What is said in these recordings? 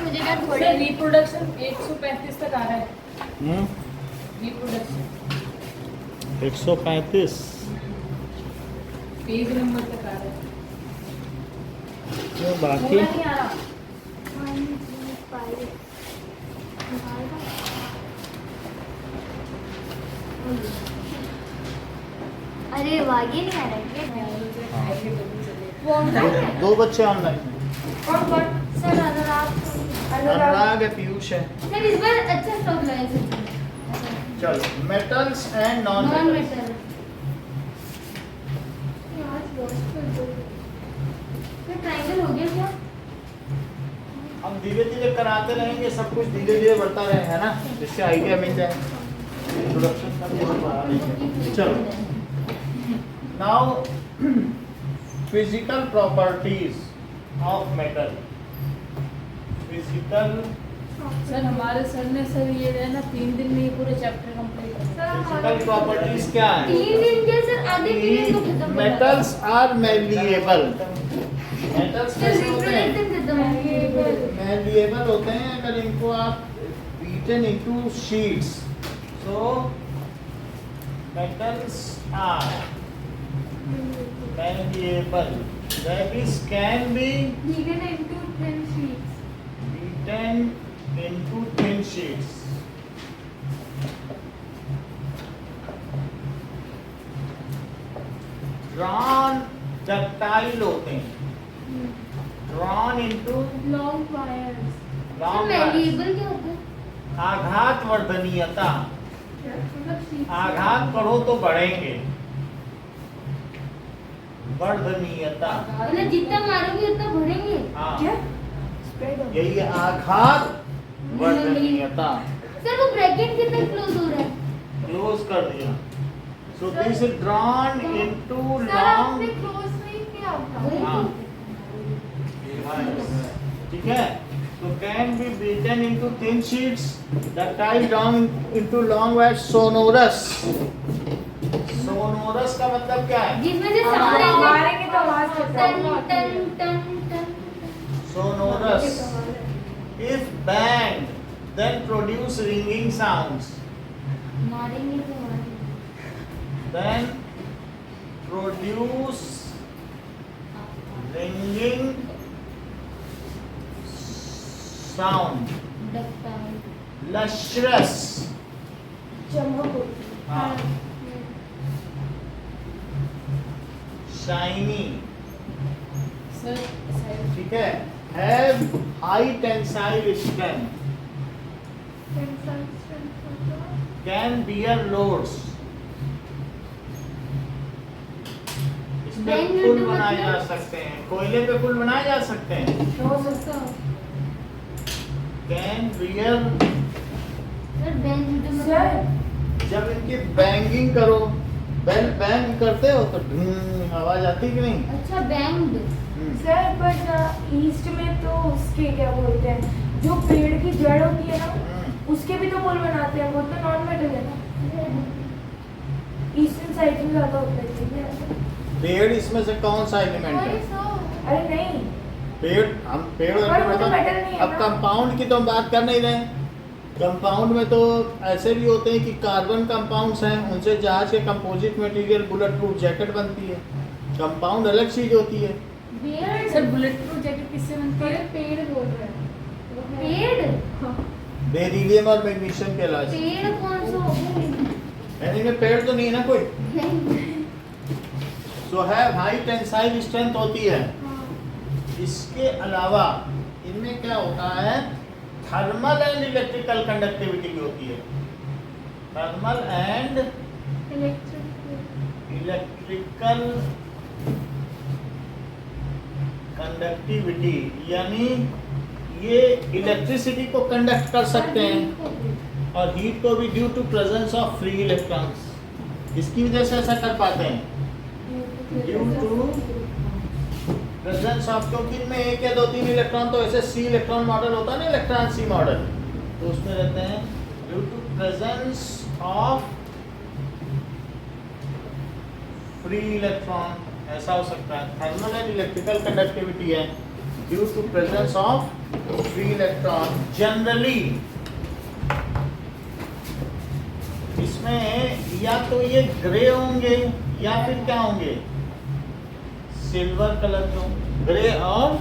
मुझे ना थोड़े रिप्रोडक्शन 135 तक आ रहा है। रिप्रोडक्शन 135 पेज नंबर तक आ रहा है। जो बाकी पूरा नहीं आ रहा। 1 3 5 अरे वागे नहीं आ रहा है वो ऑनलाइन दो बच्चे ऑनलाइन हैं। कौन सर अनुराग है, पीयूष है। सर इस बार अच्छा स्टॉक लाए सर चलो metals and non non metals. Metal आज वॉश कर दो ये ट्रायंगल हो गया क्या हम धीरे धीरे कराते रहेंगे, सब कुछ धीरे धीरे बढ़ता रहेगा ना, जिससे आइडिया मिल जाए। इंट्रोडक्शन का भी बढ़ा लेंगे। चलो now physical properties of metal. Physical sir हमारे सर ने सर ये है ना 3 दिन में ये पूरे चैप्टर कंप्लीट कर फिजिकल प्रॉपर्टीज क्या है? 3 दिन के सर आधे पीरियड तो खत्म हो गया मेटल्स आर मैलिएबल। मेटल्स कैसे होते हैं? मैलिएबल होते हैं अगर इनको आप beaten into sheets. So metals are malleable, that is can be beaten into thin sheets beaten into thin sheets. Drawn ductile होते हैं। Drawn into long wires long malleable क्या होता है आघात वर्धनीयता। मतलब sheets आघात करो तो बढ़ेंगे। वर्धनीयता, मतलब जितना मारोगे उतना बढ़ेंगे हाँ क्या? यही है आघात वर्धनीयता। सर वो ब्रैकेट कितना क्लोज हो रहा है क्लोज कर दिया। So this is drawn into sir आपने लॉन्ग। क्लोज नहीं किया हाँ। ठीक है, so can be beaten into thin sheets, ductile down into long wires, sonorous। sonorous का मतलब क्या है? जिसमें से सारे मारेंगे तो आवाज करता टन है। टन टन टन sonorous if banged then produce ringing sounds, मारेंगे तो मारेंगे then produce ringing sound। डकटाइल lustrous, चमक होती है हाँ। shiny, सर ठीक है, have high tensile strength, can bear loads। इस पे Bend पुल into बनाए जा मतलब? सकते हैं, कोयले पे पुल बनाए जा सकते हैं। हो सकता है can bear, सर बेंच तो सर मतलब जब इनकी बैंगिंग करो, बेल बैंग करते हो तो ढूं आवाज आती कि नहीं? अच्छा बैंड सर बट ईस्ट में तो उसके क्या बोलते हैं जो पेड़ की जड़ होती है ना उसके भी तो पुल बनाते हैं, वो तो नॉन मेटल है ना। ईस्टर्न साइड में ज्यादा होता है ठीक है। पेड़ इसमें से कौन सा एलिमेंट है? अरे नहीं पेड़, हम पेड़ पर वो तो metal नहीं है अब ना। कंपाउंड की तो हम बात कर नहीं रहे। कंपाउंड में तो ऐसे भी होते हैं कि कार्बन कंपाउंड्स हैं, उनसे जहाज के composite material bullet proof jacket बनती है। कंपाउंड अलग चीज होती है। पेड़ सर बुलेट प्रूफ जैकेट किससे बनती है? पेड़ बोल रहे हैं पेड़ बेरिलियम और मैग्नीशियम के अलावा पेड़ कौन सा होगा यानी में पेड़ तो नहीं है ना कोई। So have high tensile strength होती है। इसके अलावा इनमें क्या होता है, थर्मल एंड इलेक्ट्रिकल कंडक्टिविटी भी होती है। थर्मल एंड इलेक्ट्रिकल कंडक्टिविटी, यानी ये इलेक्ट्रिसिटी को कंडक्ट कर सकते हैं और हीट को भी due to presence of free electrons. इसकी वजह से ऐसा कर पाते हैं ड्यू टू प्रेजेंस ऑफ, क्योंकि इनमें एक या दो तीन इलेक्ट्रॉन तो ऐसे सी इलेक्ट्रॉन मॉडल होता है ना, इलेक्ट्रॉन सी मॉडल, तो उसमें रहते हैं due to presence of free electron. ऐसा हो सकता है। थर्मल एंड इलेक्ट्रिकल कंडक्टिविटी है due to presence of free electron generally. इसमें या तो ये ग्रे होंगे या फिर क्या होंगे, सिल्वर कलर के, ग्रे और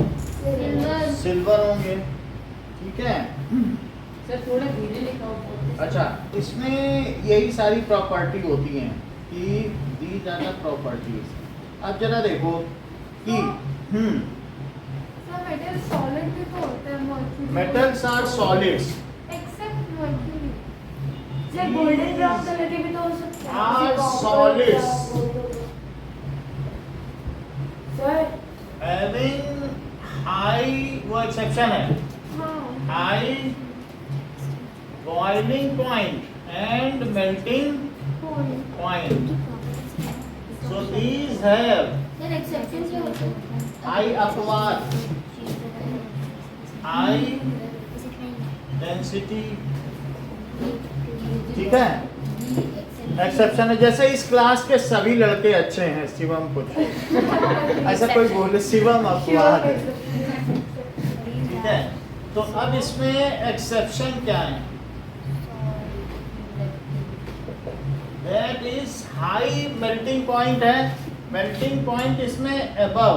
सिल्वर होंगे, ठीक है। सर थोड़ा धीरे लिखा हो। अच्छा, इसमें यही सारी प्रॉपर्टी होती हैं कि दी जाता प्रॉपर्टीज। अब जरा देखो कि मेटल सॉलिड भी तो होते हैं, mercury. Metals are solids except mercury. जैसे गोल्डन ब्राउन कलर के भी तो हो सकते हैं। Are जैसे copper solids. Sir having high, वो एक्सेप्शन है, हाँ high boiling point and melting point. So these have sir exception क्या होता है? high अपवाद, high density, ठीक है। एक्सेप्शन है, जैसे इस क्लास के सभी लड़के अच्छे हैं, शिवम कुछ ऐसा कोई बोले शिवम अपवाद है, ठीक है। तो अब इसमें एक्सेप्शन क्या है, that is high melting point है। मेल्टिंग पॉइंट इसमें अबव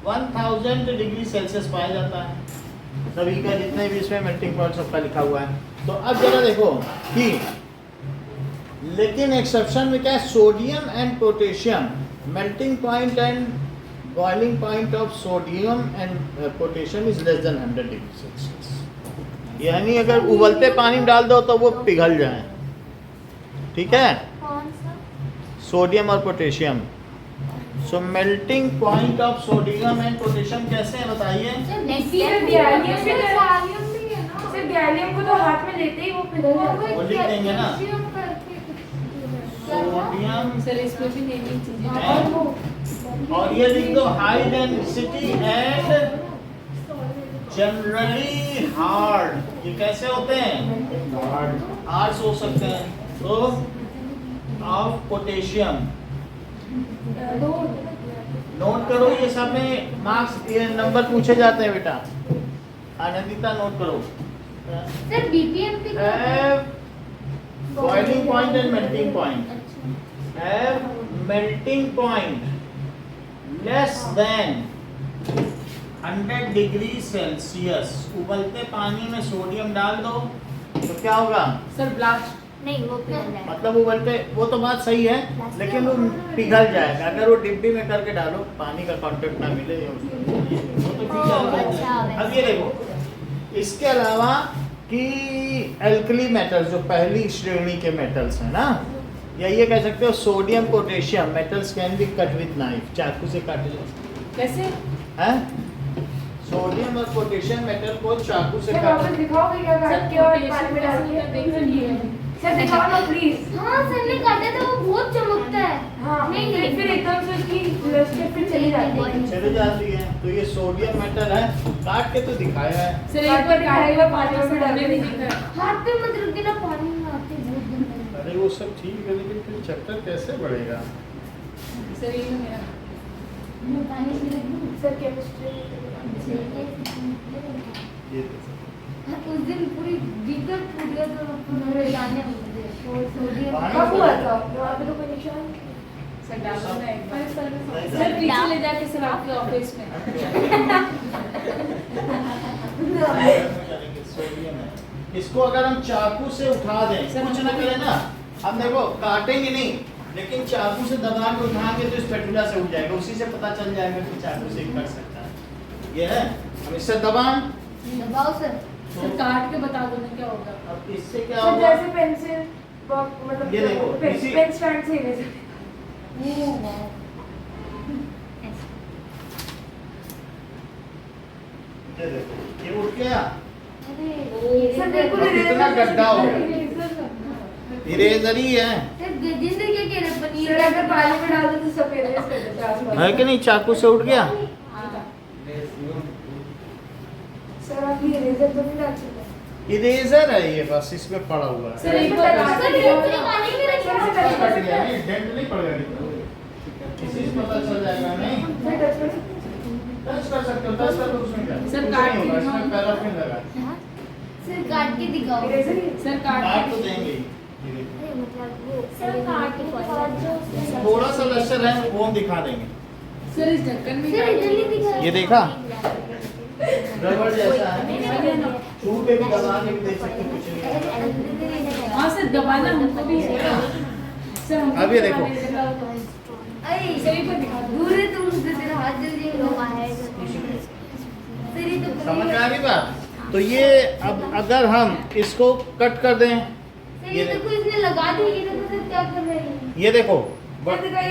1000 डिग्री सेल्सियस पाया जाता है, सभी का जितने भी इसमें मेल्टिंग पॉइंट सबका लिखा हुआ है। तो अब जरा देखो कि लेकिन एक्सेप्शन में क्या है, sodium and potassium, melting point and boiling point of sodium and potassium is less than 100 degree Celsius. यानी अगर उबलते पानी में डाल दो तो वो पिघल जाए, ठीक है, कौन सा? सोडियम और potassium. So melting point of sodium and potassium कैसे है बताइए। सर गैलियम भी है ना। सिर्फ गैलियम को तो हाथ में लेते ही वो पिघल जाता है। वो लिख देंगे ना, सोडियम सर इसमें भी नेमिंग चीजें और वो और ये लिख दो high density and generally hard. ये कैसे होते हैं, हार्ड हो सकते हैं। तो ऑफ पोटेशियम नोट करो, ये सब में मार्क्स ये नंबर पूछे जाते हैं बेटा, आनंदिता नोट करो। Sir BPM boiling point and melting point, have melting point less than 100 degree Celsius. उबलते पानी में सोडियम डाल दो तो क्या होगा, सर ब्लास्ट नहीं वो पिघल जाएगा। मतलब उबलते, वो तो बात सही है लेकिन वो पिघल जाएगा अगर वो डिब्बी में करके डालो, पानी का कांटेक्ट ना मिले वो तो पिघल जाएगा। अब ये देखो, इसके अलावा कि एल्कली मेटल्स जो पहली श्रेणी के मेटल्स हैं ना, या ये कह सकते हो sodium potassium metals can be cut with knife, चाकू से काटे जा सकते कैसे हैं। सोडियम और पोटेशियम मेटल को चाकू से सर काटे। वापस दिखाओगे क्या काट के और पानी में डाल के? सर दिखाओ ना प्लीज। हाँ सर ने काटा था, वो बहुत चमकता है। हाँ नहीं फिर एकदम से उसकी लस्टर फिर चली जाती है। चले जाती है। तो ये सोडियम मेटल है, काट के तो दिखाया है। सर एक बार दिखाएगा पानी में डालने नहीं दिखा हाथ पे मत रख देना, पानी में आते बहुत गंदा। अरे वो सब ठीक है लेकिन फिर चक्कर कैसे बढ़ेगा। सर ये मेरा मैं पानी में रख दूँ? सर केमिस्ट्री ये देखो। उस दिन पूरी दिक्कत पूरी तो पूरे जाने मुझे सोडियम कब हुआ था? वहाँ पे तो कोई निशान नहीं। सर डालो ना एक बार नहीं, सर पीछे ले जाके सर आपके ऑफिस में सोडियम है। इसको अगर हम चाकू से उठा दें, कुछ ना करें ना, हम देखो काटेंगे नहीं लेकिन चाकू से दबा के उठाएंगे तो इस पेटुला से उठ जाएगा, उसी से पता चल जाएगा कि चाकू से कट सकता है। ये है, हम इससे दबाएं दबाओ सर। सर काट के बता दो ना क्या होगा। अब इससे क्या सर होगा, जैसे पेंसिल मतलब ये देखो, इसी- पेन स्टैंड से इरेजर। ये देखो ये उठ गया, सर बिल्कुल अब कितना गड्ढा हो गया। इरेजर इरेजर ही है, जिंदगी क्या कह रहे पनीर सर अगर पानी में डाल दो तो सब इरेज कर देते हैं आसपास। है कि नहीं, चाकू से उठ गया। सर आप ये इरेजर तो नहीं डाल सकते। इरेजर है ये, बस इसमें पड़ा हुआ है। सर एक बार सर ये पूरे पानी में रखा सर, है। सर, कट गया, नहीं डेंट नहीं पड़ गया। इसी से पता चल जाएगा नहीं। सर टच कर सकते टच कर सकते हो, टच कर दो उसमें क्या? सर, कुछ काट नहीं के होगा, दिखाओ। इसमें पैराफिन लगा है। सर काट के दिखाओ। हैं इरेजर ही सर काट काट तो के देंगे ही। ये देखो। मतलब वो सर काट के बाद जो थोड़ा सा लश्कर है वो हम दिखा देंगे। सर इस ढक्कन में सर इधर नहीं दिखा। ये देखा? रबड़ जैसा है, छू के भी दबा के भी देख सकते हो, कुछ नहीं है। हाँ सर दबाना हमको भी है सर हमको अब ये भी देखो। दबाने दिखाओ तो। अरे सही पर दिखा दो। दूर है तुम से तेरा हाथ जल्दी लगा है। सर ये तो समझ में आ गई बात? तो ये अब अगर हम इसको कट कर दें, सर ये देखो इसने लगा दी, ये देखो सर क्या कर रहे हैं। ये देखो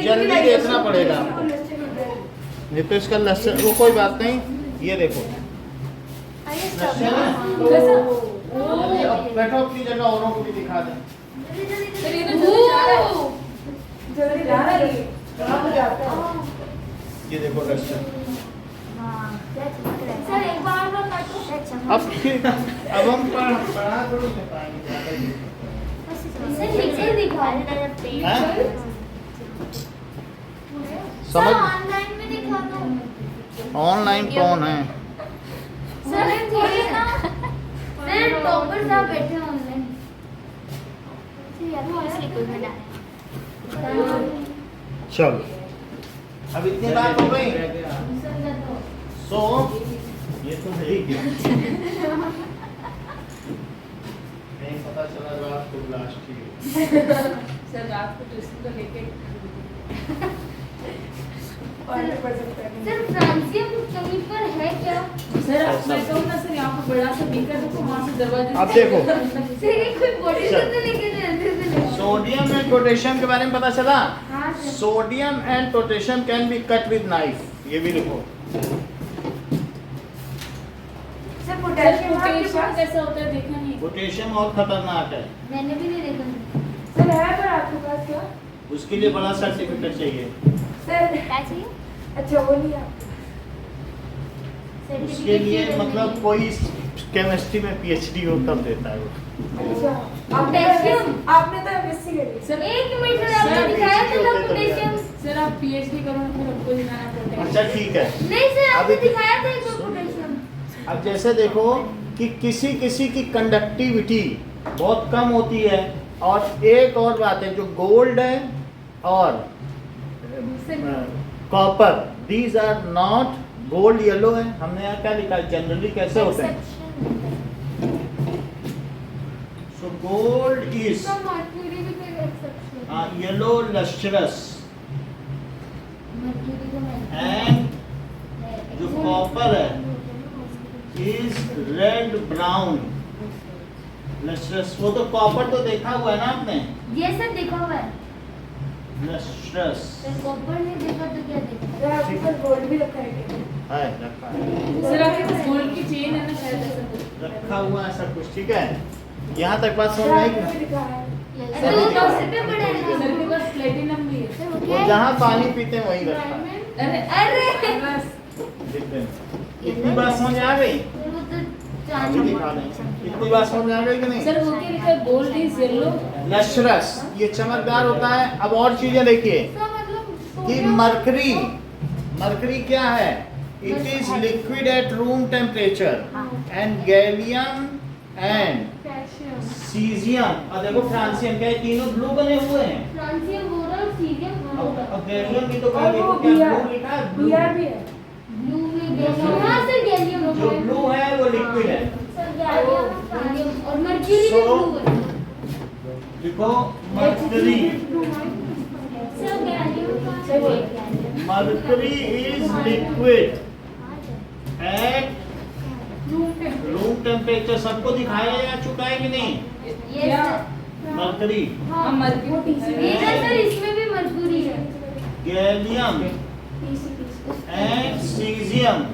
जल्दी देखना पड़ेगा आपको। ये तो इसका लहसुन, वो कोई बात नहीं, ये देखो लहसुन है। कैसा? अब बैठो अपनी जगह, औरों को भी दिखा दें। सर ये तो जल्दी जा रहा है। जल्दी जा रहा है ये कहाँ पे जाता है ये देखो लहसुन। सर एक बार और काटो। अब हम पढ़ा थोड़ी नहीं पाएंगे। सर ठीक से दिखाओ। हैं? सर समझ ऑनलाइन में दिखा दो। ऑनलाइन कौन है? सर थोड़ी ना, सर टॉपर साहब बैठे हैं ऑनलाइन। चलो अब इतनी बात हो गई। सो ये तो है ही क्या? नहीं पता चला रात को ब्लास्ट ही। सर रात को ट्यूशन को लेके और पढ़ सकते हैं सर फ्रांसियम कहीं पर है क्या? सर मैं कहूँ ना सर यहाँ पे बड़ा सा बीकर देखो वहाँ से दरवाजे अब देखो। सर ये कोई बॉडी से तो लेके जाते सोडियम एंड पोटेशियम के बारे में पता चला? हाँ sir. Sodium and potassium can be cut with knife, ये भी लिखो। सर सर पोटेशियम आपके पोटेशियम पास कैसा होता है देखा नहीं पोटेशियम और खतरनाक है, मैंने भी नहीं देखा। सर है पर आपके पास क्या उसके लिए बड़ा सर्टिफिकेट चाहिए। सर क्या चाहिए? अच्छा वो नहीं आप उसके लिए मतलब कोई केमिस्ट्री में पीएचडी हो तब देता है वो। अच्छा पोटेशियम? आपने तो एमएससी करी सर एक मिनट सर आपने सर, दिखाया था ना PhD पोटेशियम। सर आप पीएचडी करो ना फिर हमको दिखाना पड़ता है अच्छा ठीक है। नहीं सर आपने अभी- दिखाया था एक बार पोटेशियम। अब जैसे देखो कि किसी किसी की कंडक्टिविटी बहुत कम होती है, और एक और बात है जो गोल्ड है और copper, these are not gold yellow है। हमने यहाँ क्या लिखा है जनरली कैसे होते हैं? सो गोल्ड इज तो मर्क्यूरी भी कोई एक्सेप्शन। येलो लस्ट्रस मर्क्यूरी को मैं एंड जो कॉपर है इज रेड ब्राउन लस्ट्रस। वो तो कॉपर तो देखा हुआ है ना आपने, ये सब देखा हुआ है। लस्ट्रस सर कॉपर नहीं देखा तो क्या देखा? सर आपके पास गोल्ड भी रखा है क्या है, रखा है, सर आपके पास गोल्ड की चेन है ना शायद ऐसा कुछ रखा हुआ है सब कुछ। ठीक है, यहाँ तक बात समझ सर में आई आपने कि भी दिखा है सर वो तो उसी पे पड़ा है सर ना। के पास प्लेटिनम भी है सर वो वो क्या है? जहाँ पानी पीते हैं वहीं रखा है। डायमंड? अरे अरे बस देख लेना। इतनी बात समझ में आ गई? सर वो तो अभी चांदी दिखा दें। इतनी बात समझ में आ गई कि नहीं? सर वो क्या लिखा है गोल्ड इज येलो लस्ट्रस ये चमकदार होता है। अब और चीजें देखिए सर मतलब कि सोडियम- मरकरी, मरकरी क्या है? It is liquid at room temperature and gallium and calcium. Caesium. और देखो फ्रांसियम, क्या ये तीनों ब्लू बने हुए हैं? फ्रांसियम बोरल सीरियम अब गैलियम भी तो और वो क्या बीआर ब्लू लिखा है? ब्लू। बीआर भी है ब्लू में गैलियम। हाँ सर गैलियम जो ब्लू है वो लिक्विड है। सर गैलियम और मर्क्यूरी भी So- ब्लू है। देखो मरकरी, सर गैलियम का सर वो mercury is liquid at room temperature. सबको दिखाया जा चुका है कि नहीं? ये क्या? सर मरकरी, हाँ हम मर्क्यूरी ये सर इसमें भी मर्क्यूरी है। Gallium and caesium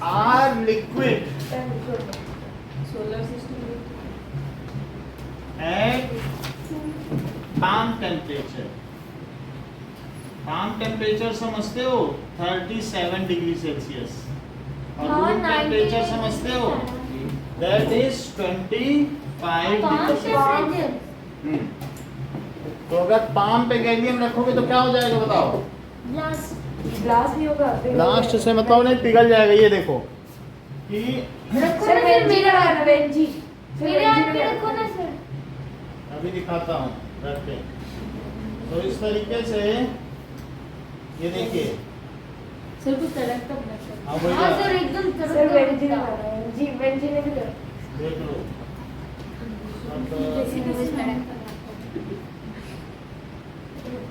are liquid solar system at palm temperature। palm temperature समझते हो 37 डिग्री सेल्सियस, और हाँ, रूम टेम्परेचर 90 समझते हो दैट इज 25 कौन डिग्री से फ्रिज? तो अगर पाम पे गैलियम रखोगे तो क्या हो जाएगा बताओ? ग्लास ग्लास नहीं होगा लास्ट से मतलब नहीं पिघल जाएगा। ये देखो कि रखो सर ना वेंजी मेरे लगाना वेंजी मेरे हाथ में रखो ना सर। अभी दिखाता हूँ रख के। तो इस तरीके से ये देखिए। सर कुछ तड़क तक ना सर। हाँ वही हाँ बात। सर एकदम सर वेंजी तरह लगाना है जी वेंजी ने भी कर देख लो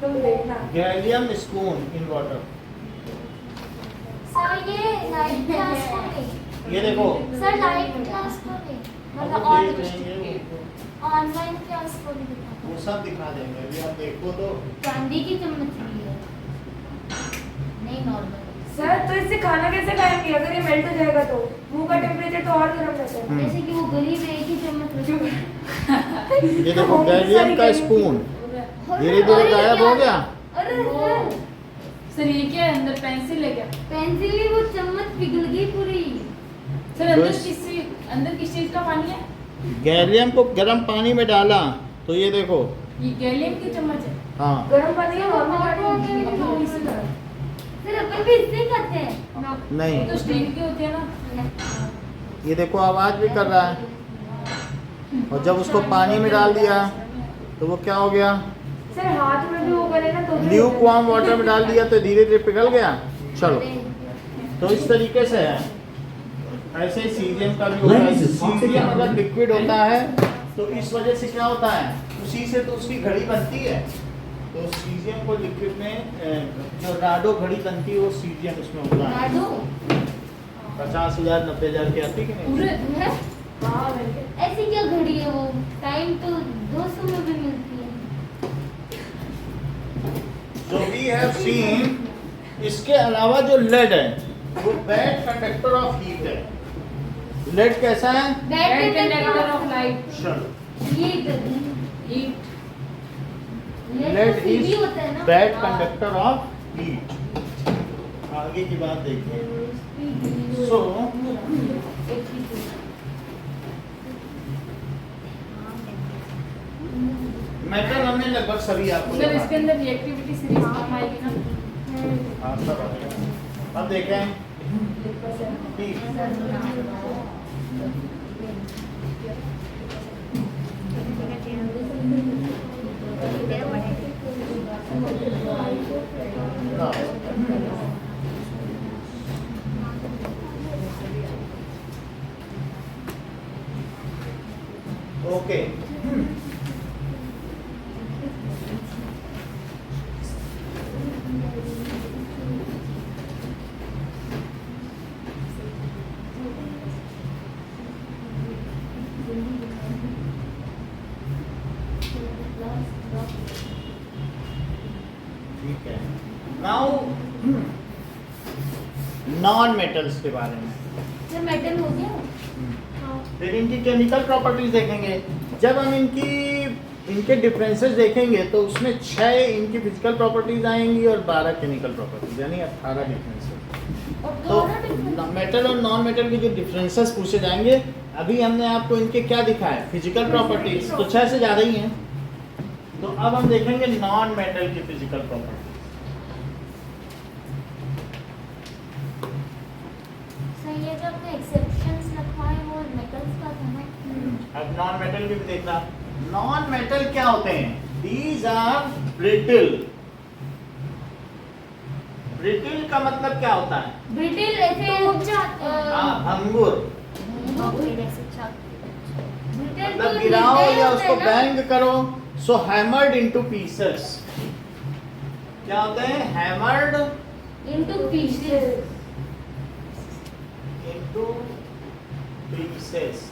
तुम देखना gallium spoon in water. Sir ये लाइट क्लास को नहीं ये देखो सर लाइट क्लास को नहीं मतलब हम देख लेंगे वो- ऑनलाइन क्लास को नहीं दिखाता। वो सब दिखा देंगे। अभी आप देखो तो चांदी की चम्मच भी है नहीं नॉर्मल। सर तो इससे खाना कैसे खाएंगे अगर ये मेल्ट हो जाएगा तो मुंह का टेम्परेचर तो और गर्म रहता है जैसे कि वो गरीब है एक ही चम्मच रखो। ये देखो गैलियम का स्पून धीरे धीरे गायब हो गया। अरे सर सर ये क्या है अंदर पेंसिल है क्या? पेंसिल ही वो चम्मच पिघल गई पूरी। सर अंदर बस। किस चीज का पानी है? गैलियम को गर्म पानी में डाला तो ये देखो। ये गैलियम की चम्मच है। हाँ गर्म पानी है नॉर्मल हॉट पानी है। वाटर अपनी इसी तरह। सर अपन भी इससे ही खाते हैं ना। वो नहीं तो स्टील की होती है ना। ये देखो आवाज भी कर रहा है। और जब उसको पानी में डाल दिया तो वो क्या हो गया? सर हाथ में भी वो करे ना तो भी ल्यूक वार्म वाटर में डाल दिया तो धीरे धीरे पिघल गया। चलो तो इस तरीके से है। ऐसे ही सीजियम का भी होता है। सीजियम अगर लिक्विड होता है तो इस वजह से क्या होता है उसी से तो उसकी घड़ी बनती है। तो सीजियम को लिक्विड में जो राडो घड़ी बनती है वो सीजियम उसमें होता है। राडो 50,000 90,000 की आती है कि नहीं? पूरे है हाँ बिल्कुल ऐसी क्या घड़ी है वो टाइम तो 200 में भी मिलती है। जो वी हैव सीन इसके अलावा जो लेड है वो बैड कंडक्टर ऑफ हीट है। लेड कैसा है? Bad conductor of light. चलो ये कर हीट। लेड भी इज होता है ना। बैड हाँ। Conductor of heat. आगे की बात देखिए। सो मेटल हमने लगभग सभी आपको सर दिखा इसके दिए। अंदर रिएक्टिविटी सीरीज काम आएगी ना? हाँ, सब आ गया। अब देखें heat। ना। ओके ठीक है। नाउ नॉन मेटल्स के बारे में सर मेटल हो गया। फिर इनकी केमिकल प्रॉपर्टीज देखेंगे। जब हम इनके डिफरेंसेस देखेंगे तो उसमें 6 इनकी फिजिकल प्रॉपर्टीज आएंगी और 12 केमिकल प्रॉपर्टीज यानी 18 डिफरेंसेस। और तो दोनों different- मेटल और नॉन मेटल के जो डिफरेंसेस पूछे जाएंगे अभी हमने आपको इनके क्या दिखाया फिजिकल प्रॉपर्टीज तो 6 से ज़्यादा ही हैं। तो अब हम देखेंगे नॉन मेटल की फिजिकल प्रॉपर्टीज। सर ये जो आपने एक्सेप्शंस रखा है वो मेटल्स का था ना। अब नॉन मेटल की भी देखना। नॉन मेटल क्या होते हैं? These are brittle. ब्रिटल का मतलब क्या होता है? ब्रिटिल ऐसे भंगुर। मतलब गिराओ या उसको बैंग करो सो हैमर्ड इनटू पीसेस। क्या होते हैं? Hammered into pieces. Into pieces.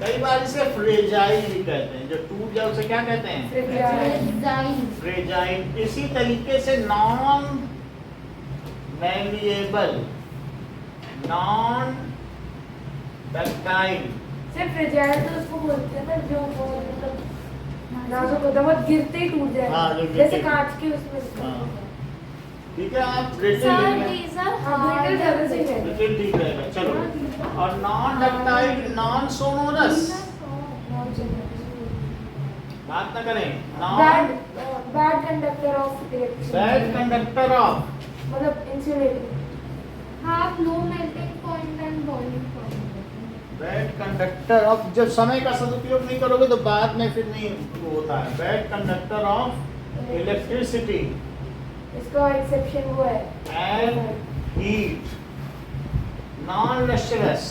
कई बार इसे फ्रेजाइल भी कहते हैं। जो टूट जाए उसे क्या कहते हैं? Design fragile. इसी तरीके से नॉन मैलिएबल, नॉन डक्टाइल। सिर्फ फ्रेजाइल तो उसको बोलते हैं ना जो वो मतलब नाजुक होता है बहुत गिरते ही टूट जाएगा हाँ, जो गिरते जैसे ही- कांच के उसमें हाँ। ठीक है आप ब्रिटल सर लिख लें। these are हाँ ब्रिटल ज्यादा सही है ब्रिटल ठीक रहेगा। चलो और नॉन डक्टाइल, नॉन सोनोरस। बात ना करें। Non brand bad conductor of electricity. Bad conductor of, मतलब insulating. Half low melting point and boiling point. Bad conductor of, जब समय का सदुपयोग नहीं करोगे तो बाद में फिर नहीं वो होता है। बैड कंडक्टर ऑफ इलेक्ट्रिसिटी इसका एक्सेप्शन वो है एंड हीट, नॉन लस्टरस।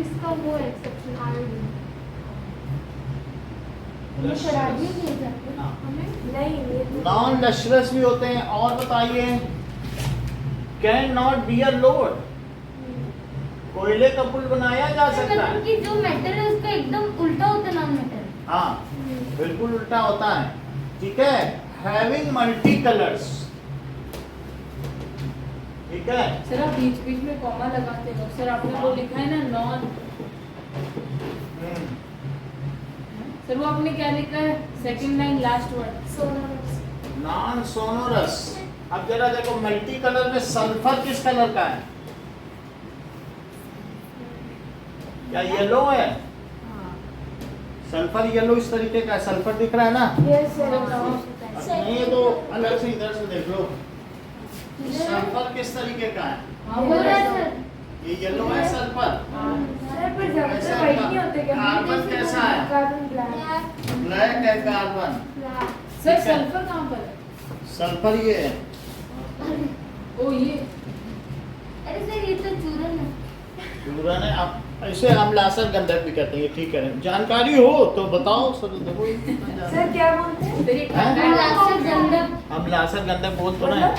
इसका वो एक्सेप्शन आयोडीन। ये Lustrous. शराबी नहीं जाते हाँ। हमें। नहीं ये तो- नॉन लस्टरस भी होते हैं। और बताइए, कैन नॉट बियर लोड, कोयले का पुल बनाया जा सकता मतलब है। कि जो मेटल है उसका एकदम उल्टा होता है नॉन मेटल। हाँ, बिल्कुल उल्टा होता है। ठीक है, हैविंग मल्टी कलर्स। ठीक है, सर आप बीच बीच में कॉमा लगाते हो सर, आपने वो लिखा है ना नॉन, सर वो आपने क्या लिखा है second line last word? Non sonorous. अब जरा देखो, मल्टी कलर में सल्फर किस कलर का है? क्या येलो है? सल्फर येलो इस तरीके का है। सल्फर दिख रहा है ना? Yes, sir. नहीं, ये तो अलग से इधर से देख लो। सल्फर किस तरीके का है? हाँ बोल वो रहा है सर। सर। ये येलो है सल्फर। सर पर ज्यादातर कैसा वाइट है? नहीं होते क्या? कार्बन कैसा है? Carbon black. ब्लैक है कार्बन। सर ठीक है। सल्फर कहाँ पर है? सल्फर ये है। ओ ये अरे सर ये तो चूरन है। चूरन है। आप इसे अम्लासर गंधक भी कहते हैं। ठीक है, जानकारी हो तो बताओ सर। देखो सर क्या बोलते हैं? फिर ये हैं? अम्लासर गंधक। अम्लासर गंधक बोल तो ना।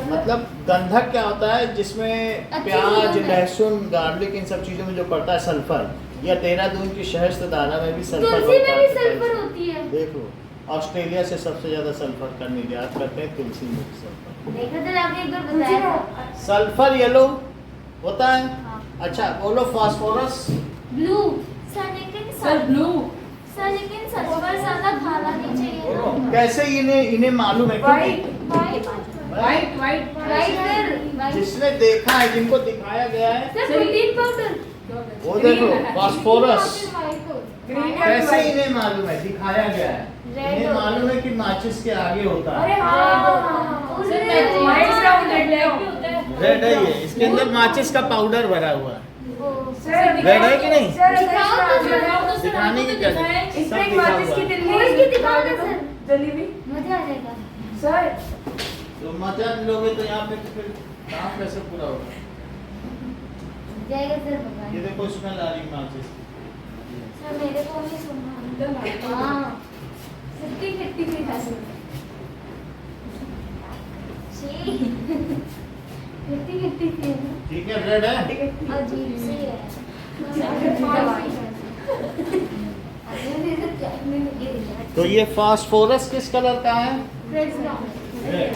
मतलब गंधक क्या होता है? जिसमें अच्छी प्याज, चीज़ों में। लहसुन, गार्लिक, इन सब चीजों में जो पड़ता है सल्फर, या देहरादून की शहद धारा में भी सल्फर तुलसी होता में भी है। सल्फर होती है। देख लो, ऑस्ट्रेलिया से सबसे ज्यादा सल्फर का निर्यात करते हैं तुलसी में भी सल्फर। देखा तो आपने एक बार तुलसी बताया में- था। सल्फर येलो होता है। हाँ। अच्छा बोलो, फास्फोरस। ब्लू। सर ब्लू लेकिन सल्फर ज्यादा खाना नहीं बोलो, चाहिए। कैसे इन्हें मालूम है? White. White white white white sir white. जिसने देखा है, जिनको दिखाया गया है, सर प्रोटीन पाउडर। वो देखो फास्फोरस। ग्रीन कैसे वाइट। इन्हें मालूम है? दिखाया गया है। Red इन्हें होता है। मालूम है कि माचिस के आगे होता अरे है। हाँ। Sir White brown red black brown। भी होता है। रेड है ये, इसके अंदर माचिस का पाउडर भरा हुआ है। सर रेड है कि नहीं? सर दिखाओ तो सर। दिखाओ तो सर, दिखाने आपको की तो क्या दिखाया है। सब इसमें एक दिखा माचिस हुआ की है। तिल्ली खोल के दिखाओ ना सर। जली हुई। मजा आ जाएगा। सर तो मजा लोगे तो यहाँ पे फिर काम कैसे पूरा होगा? जाएगा सर ये भगवान। देखो स्मेल आ रही माचिस। सर मेरे को भी सुनना। हाँ। खट्टी खट्टी सी खासी। छी। खट्टी खट्टी सी है ना। ठीक है, रेड है। अजीब सी है। तो ये फास्फोरस किस कलर का है? Red brown. रेड।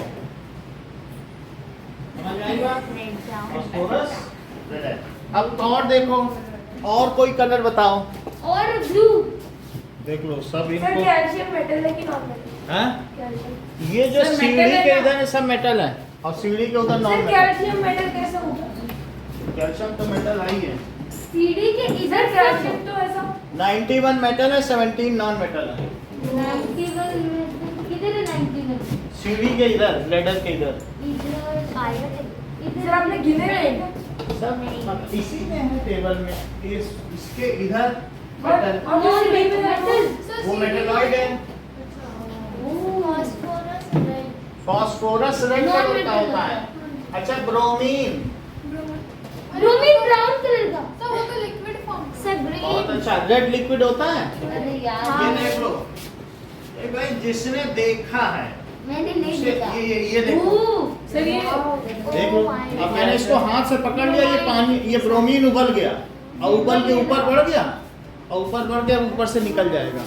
समझ आई बात? Red brown. फास्फोरस रेड है। अब और देखो, और कोई कलर बताओ। और ब्लू। देख लो सब सर इनको। कैल्शियम मेटल है कि नॉन मेटल? हैं? कैल्शियम। ये जो सर, सीढ़ी metal है के ना? इधर है सब मेटल है, और सीढ़ी के उधर non sir metal. Calcium metal कैसे होगा? कैल्शियम तो मेटल है ही है। सीढ़ी के इधर इधर कैल्शियम तो ऐसा 91 मेटल है, 17 नॉन मेटल है। 91 में किधर है 91? सीढ़ी के इधर, लेडर के इधर इधर आयरन है। सर आपने गिने नहीं? सब इसी में है टेबल में। इसके इधर और मेटल, और जो सीढ़ी पे है मेटल। वो मेटलॉइड है। Phosphorus red. Phosphorus red Non colour का metal होता है। अच्छा, ब्रोमीन। ब्रोमीन ब्राउन कलर का। तो वो तो लिक्विड फॉर्म। सर बहुत ग्रीन। अच्छा, रेड लिक्विड होता है। अरे ये यार देख लो, ये भाई जिसने देखा है मैंने नहीं उसे देखा। ये देखो, सर ये देख लो। अब मैंने इसको हाथ से पकड़ लिया, ये पानी, ये ब्रोमीन उबल गया और उबल के ऊपर बढ़ गया, और ऊपर बढ़ गया, ऊपर से निकल जाएगा।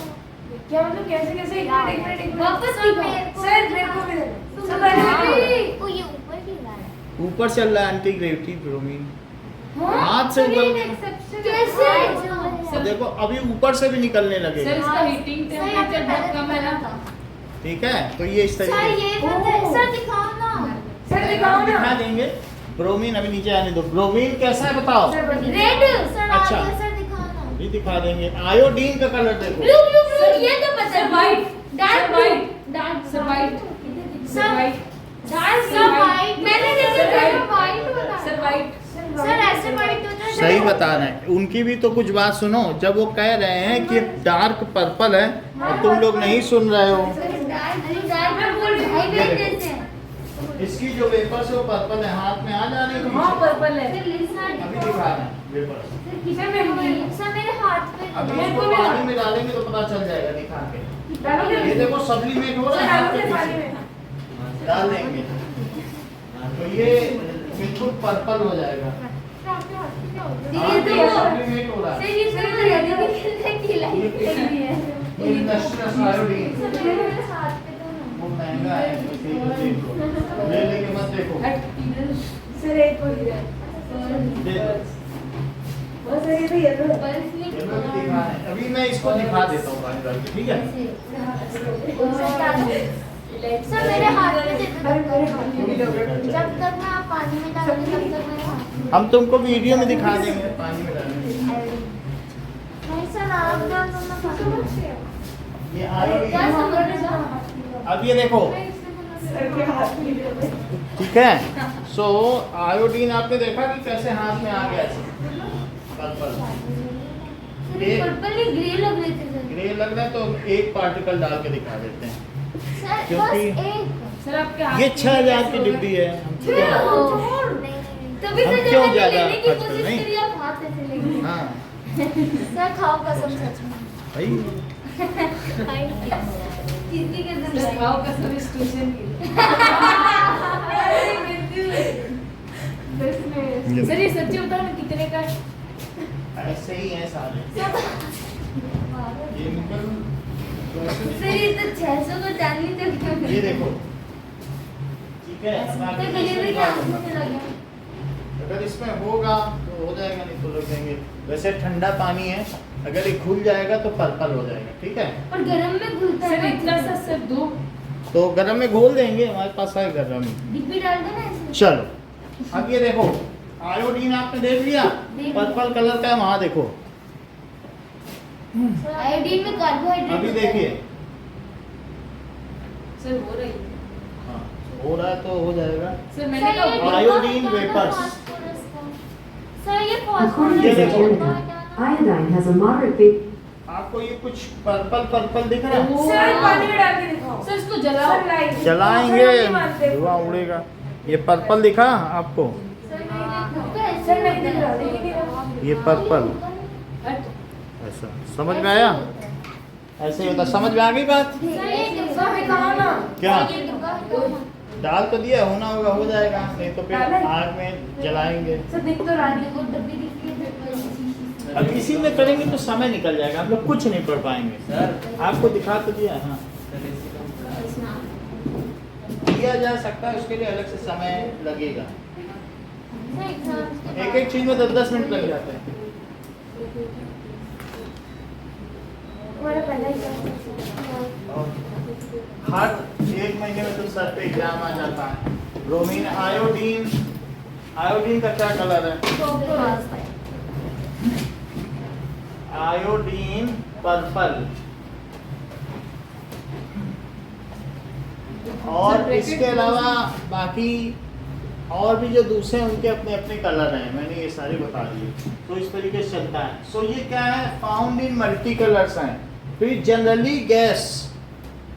क्या मतलब कैसे कैसे एक मिनट वापस दिखाओ। सर मेरे को भी दे। सर ओ ये ऊपर की रहा है। ऊपर से चल रहा है एंटी ग्रेविटी ब्रोमीन, हाँ? हाथ से उबल कैसे? अब देखो अभी ऊपर से भी निकलने सर लगेगा। इसका हीटिंग टेम्परेचर बहुत कम है ना। ठीक है, तो ये इस सर तरीके ये पता है सर दिखाओ ना। सर दिखाओ दिखा ना। देंगे। ब्रोमीन अभी नीचे आने दो। ब्रोमीन कैसा है बताओ? सर रेड सर आ अच्छा। गया सर दिखाओ ना। ये दिखा देंगे। आयोडीन का कलर देखो। ब्लू ब्लू ब्लू ये तो पता है। Sir white। Dark sir blue white। Dark sir white sir sir white dark sir sir white। White मैंने देखा सर था white। वाइट बता सर वाइट सर ऐसे वाइट होता है सही बता रहे हैं, उनकी भी तो कुछ बात सुनो। जब वो कह रहे हैं कि डार्क पर्पल है और तुम लोग नहीं सुन रहे हो। डार्क में बोल भाई ये देख देखो। देते हैं इसकी जो वेपर्स है वो पर्पल है, हाथ में आ जाने के हाँ पीछे। पर्पल है सर लिसा अभी दिखा रहे हैं वेपर्स। सर मेरे हाथ पे अभी मेरे इसको को भी पानी में डालेंगे तो पता चल जाएगा दिखा के। डालोगे? ये देखो सब्लिमेट हो रहा है हाथ के पानी पीछे। में डाल देंगे तो ये बिल्कुल पर्पल हो जाएगा। ये तो ये सब्लिमेट हो रहा है। सर ये सब रेडी खेलने की लाइफ है ये इंडस्ट्रियल आयोडीन सर मेरे हाथ पे तो वो महंगा है, तो देखो ले लेके मत देखो। सर एक हो गया दे दो। और सर ये तो येलो है बल्ब में ये लोग दिखा रहे हैं। अभी मैं इसको दिखा देता हूँ पानी डाल के, ठीक है? सर मेरे हाथ पे दे दो। अरे मेरे हाथ में जब तक मैं पानी में डालूंगी तब तक मेरे हाथ में हम तुमको वीडियो में दिखा देंगे पानी में डालने। नहीं सर आप डाल दो ना पानी में। ये क्या आयोडीन। समझ अब ये देखो, सर के हाथ में ठीक है? सो आयोडीन आपने देखा कि कैसे हाथ में आ गया ऐसे पर्पल। पर्पल नहीं ग्रे लग रहे थे सर ग्रे लग रहा है तो एक पार्टिकल डाल के दिखा देते हैं। सर बस क्योंकि- एक सर आपके हाथ ये में 6000 की डिब्बी है। तभी हम तो क्यों जब ज्यादा लेने की खर्च कर कोशिश रहे हैं? करी आप हाथ ऐसे लेंगे हाँ सर खाओ कसम सच में भाई किसी के सर कसम खाओ कसम इस ट्यूशन की सर ये सच्ची बताओ ना कितने का है? ऐसे ही है सारे। ये निकल सर ये तो 600 को जाननी तो क्यों ये देखो, ठीक है? अब तो आगे गले इसमें में क्या डाल दूंगा। आंसू चला गया अगर इसमें होगा तो हो जाएगा, नहीं तो रख देंगे। वैसे ठंडा पानी है, अगर ये खुल जाएगा तो पर्पल हो जाएगा, ठीक है? और गरम में घुलता सर है इतना सा सर दो तो गरम में घोल देंगे, हमारे पास है गरम। डिब्बी डाल दो ना ऐसे चलो अब ये देखो, आयोडीन आपने देख लिया, देख पर्पल कलर का है, वहां देखो। आयोडीन में कार्बोहाइड्रेट अभी होता है। देखिए, सर हो रही है हाँ, हो रहा है तो हो जाएगा। सर मैंने सर ये कहा आयोडीन डिब्बा वेपर्स। फास्फोरस का। सर ये According ये to the देखो। agenda, iodine has a moderate big आपको ये कुछ पर्पल पर्पल दिख रहा है? सर पानी में डाल के दिखाओ सर इसको जलाओ सर लाइट जलाएंगे, सर, हम नहीं मानते। धुआं उड़ेगा। ये पर्पल दिखा आपको? सर नहीं देखो सर नहीं दिख रहा देखिए नहीं रहा। ये पर्पल हट ऐसा समझ में आया? ऐसे ही होता, समझ में आ गई बात? सर ये डिब्बा सर दिखाओ ना क्या? ये डिब्बा डाल तो दिया, होना होगा हो जाएगा, नहीं तो फिर डालें? आग में जलाएंगे। सर दिख तो रहा नहीं वो डब्बी दिखती है अब इसी में करेंगे तो समय निकल जाएगा, हम लोग कुछ नहीं पढ़ पाएंगे। सर आपको दिखा तो दिया, हाँ किया जा सकता है, उसके लिए अलग से समय लगेगा। एक एक चीज में 10-10 मिनट लग जाते हैं। हमारा पहला ही और हर 1 महीने में तो सर पे एग्जाम आ जाता है। ब्रोमीन आयोडीन, आयोडीन का क्या कलर है? Iodine purple. और इसके अलावा बाकी और भी जो दूसरे हैं उनके अपने अपने कलर हैं, मैंने ये सारे बता दिए। तो इस तरीके से चलता है। सो ये क्या है? फाउंड इन मल्टी कलर्स हैं। फिर जनरली गैस,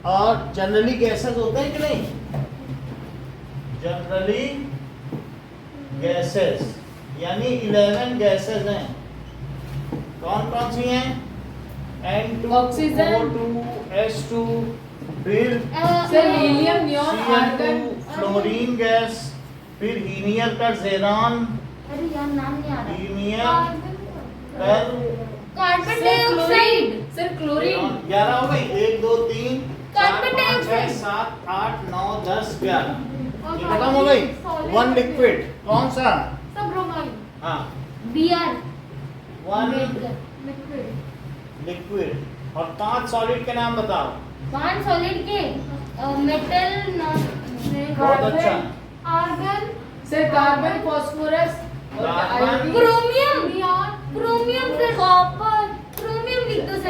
और जनरली गैसेस होते हैं कि नहीं? जनरली गैसेस यानी 11 गैसेस हैं। कौन कौन सी हैं? N2, ऑक्सीजन, O2, S2, फिर sir helium neon argon CO2, fluorine gas, फिर हीनियर का ज़ेरॉन, अरे यार नाम नहीं आ रहा हीनियर कर कार्बन डाइऑक्साइड सर क्लोरीन 11 हो गई। 1 2 3 4 कार्बन 5 6 डाइऑक्साइड। 7 8 9 10 11 ये खत्म हो गई। 1 लिक्विड कौन सा? सब ब्रोमाइड हाँ बीआर 1 लिक्विड लिक्विड। और 5 सॉलिड के नाम बताओ। 5 सॉलिड के मेटल बहुत अच्छा। आर्गन सर कार्बन फास्फोरस और carbon, iodine chromium chromium sir copper chromium लिख दो सर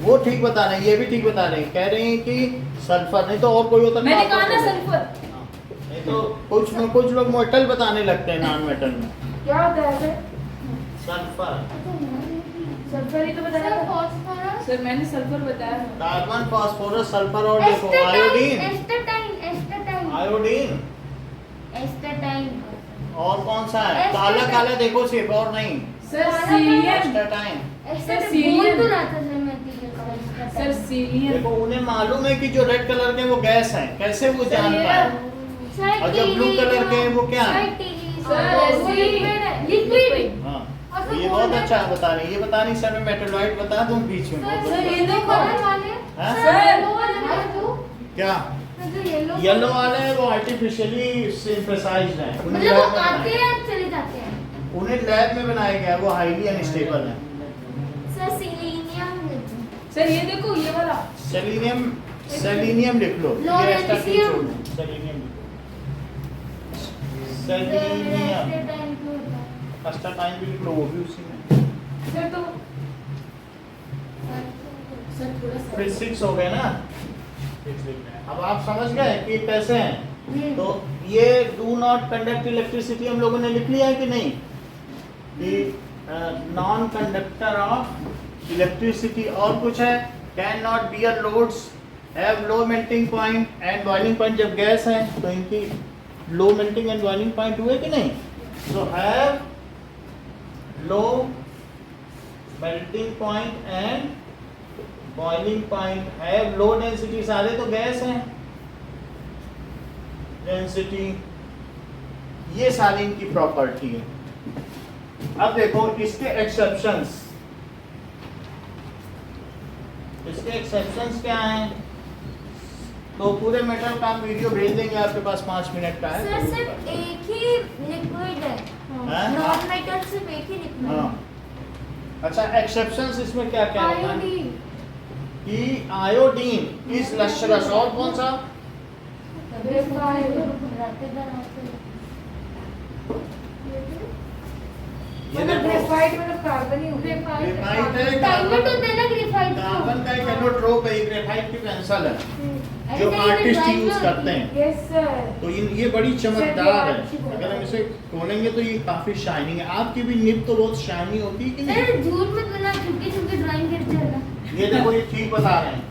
वो ठीक बता रहे हैं, ये भी ठीक बता रहे हैं, कह रहे हैं कि सल्फर, नहीं तो और कोई होता मैंने तो कहा ना आपको- सल्फर। हाँ, नहीं तो कुछ लोग मेटल बताने लगते हैं नॉन मेटल में। क्या होता है सर? सल्फर, सल्फर ही तो बताया था। फॉस्फोरस, सर मैंने सल्फर बताया। कार्बन, फास्फोरस, सल्फर और देखो आयोडीन, आयोडीन और कौन सा है? काला काला देखो सिर्फ, और नहीं। Sir Cillian. एस्टाटाइन। Sir Cillian. Sir sir Cillian. देखो उन्हें मालूम है कि जो रेड कलर के वो गैस है, कैसे वो जान पाए? और जो ब्लू कलर के हैं वो क्या है? लिक्विड। हाँ, तो ये बहुत अच्छा बता रही है, ये बता नहीं सर, मैं मेटलॉइड बता दूं बीच में। बहुत सर बढ़िया। ये देखो हाँ? क्या येलो वाले वो आर्टिफिशियली सिंथेसाइज्ड है, उन्हें मतलब वो लैब में आते बनाया- हैं और चले जाते हैं। उन्हें लैब में बनाया गया है, वो हाईली अनस्टेबल है। सर सिलीनियम सर ये देखो ये वाला। सेलेनियम, सेलेनियम लिख लो, ये एक्स्ट्रा की Lawrencium। छोड़ दो, सेलेनियम लिखो। सेलेनियम, एस्टाटाइन भी लिख लो, वो भी उसी में। सर तो सर थोड़ा सा। फिर 6 हो गए ना, 6 लिख रहे हैं। अब आप समझ गए कि कैसे हैं? तो ये डू नॉट कंडक्ट इलेक्ट्रिसिटी हम लोगों ने लिख लिया है कि नहीं, कि नॉन कंडक्टर ऑफ इलेक्ट्रिसिटी। और कुछ है, can not bear loads, have low melting point and boiling point. जब गैस है तो इनकी low melting and boiling point हुए कि नहीं? So have low melting point and boiling point, have low density, सारे तो गैस हैं। डेंसिटी, ये सारी इनकी प्रॉपर्टी है। अब देखो इसके एक्सेप्शंस, इसके एक्सेप्शंस क्या हैं? तो पूरे मेटल का हम वीडियो भेज देंगे आपके पास, 5 मिनट का है। सर सिर्फ एक ही लिक्विड है, हाँ? नॉन मेटल सिर्फ एक ही लिक्विड हाँ। अच्छा, एक्सेप्शंस इसमें क्या क्या होता है? आयोडीन। कि आयोडीन इज लश्रस, और कौन सा? ये मतलब देखो, ग्रेफाइट मतलब कार्बन ही होता है। ग्रेफाइट है, डायमंड होता है ना ग्रेफाइट को। कार्बन का एक एलोट्रोप है, ग्रेफाइट की पेंसिल है जो ऐसे ही आर्टिस्ट डिजाइन यूज में करते हैं। Yes sir. तो ये बड़ी चमकदार है, अच्छी बात अगर हम इसे खोलेंगे तो ये काफी शाइनिंग है। आपकी भी निब तो बहुत शाइनी होती है कि नहीं? सर झूठ मत बोलना, छुपके छुपके ड्राइंग करते हैं ना। ये देखो, ये ठीक बता रहे हैं।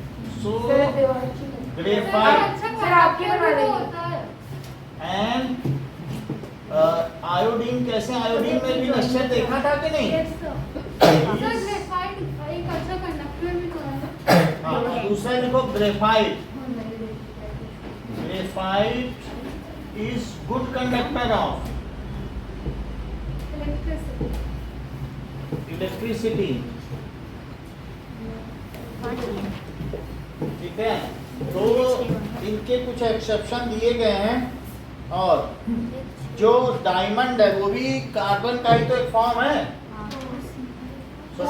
सो सर दीवार अच्छी है। ग्रेफाइट सर आपके बना देंगे। एंड आयोडीन, कैसे आयोडीन में भी लश्कर देखा था कि नहीं? Yes sir. सर ग्रेफाइट एक अच्छा कंडक्टर भी तो है। हाँ, दूसरा देखो graphite, graphite is good conductor of electricity. ठीक है, तो इनके कुछ एक्सेप्शन दिए गए हैं। और जो डायमंड है वो भी कार्बन का ही तो एक फॉर्म है। सर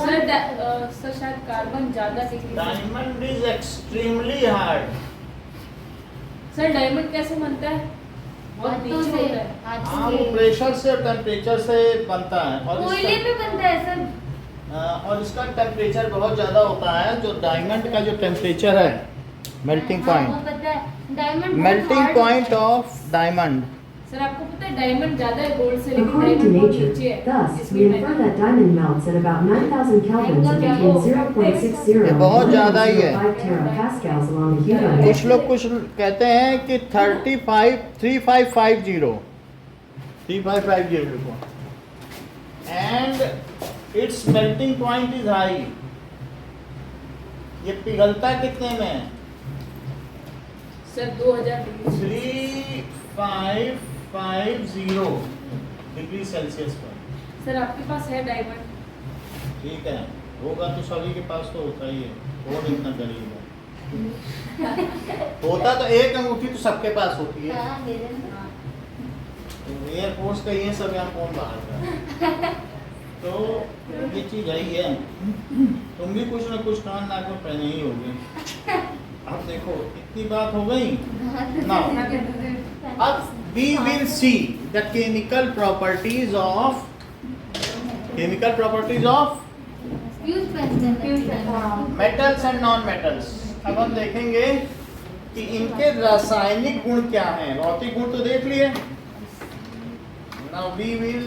सर शायद कार्बन ज्यादा degree. Diamond is extremely hard. Sir diamond कैसे बनता है? बहुत नीचे होता है। हाँ, वो प्रेशर से और टेम्परेचर से बनता है। और कोयले इसका, में बनता है सर। और इसका टेम्परेचर बहुत ज़्यादा होता है। जो डायमंड का जो टेम्परेचर है, मेल्टिंग हाँ, वो पॉइंट, पता है diamond melting point of diamond. Sir आपको पता है डायमंड ज्यादा है गोल्ड से, लेकिन According to डायमंड बहुत nature, नीचे है। thus, we इसलिए infer that diamond melts at about 9,000 kelvins and between 0.60 ये बहुत ज़्यादा ही है। 1.05 terapascals along the Hugo कुछ लोग कुछ कहते हैं कि 3550 लिखो। And it's melting point is high. ये पिघलता कितने में है? Sir 2000 degree. 3550 डिग्री सेल्सियस पर। सर आपके पास है डायमंड? ठीक है, होगा तो सभी के पास तो होता ही है, कौन इतना गरीब है? होता तो एक अंगूठी तो सबके पास होती है। हाँ, दे देना। एयरफोर्स का ये सब यहाँ कौन बाहर का है? तो ये चीज है ही है। तुम भी कुछ ना कुछ कान नाक में पहने ही होगे। अब देखो इतनी बात हो गई ना। अब we will see the chemical properties of fuse pen Fuse pen, हाँ। Metals and non metals. अब हम देखेंगे कि इनके रासायनिक गुण क्या हैं। भौतिक गुण तो देख लिए। Now we will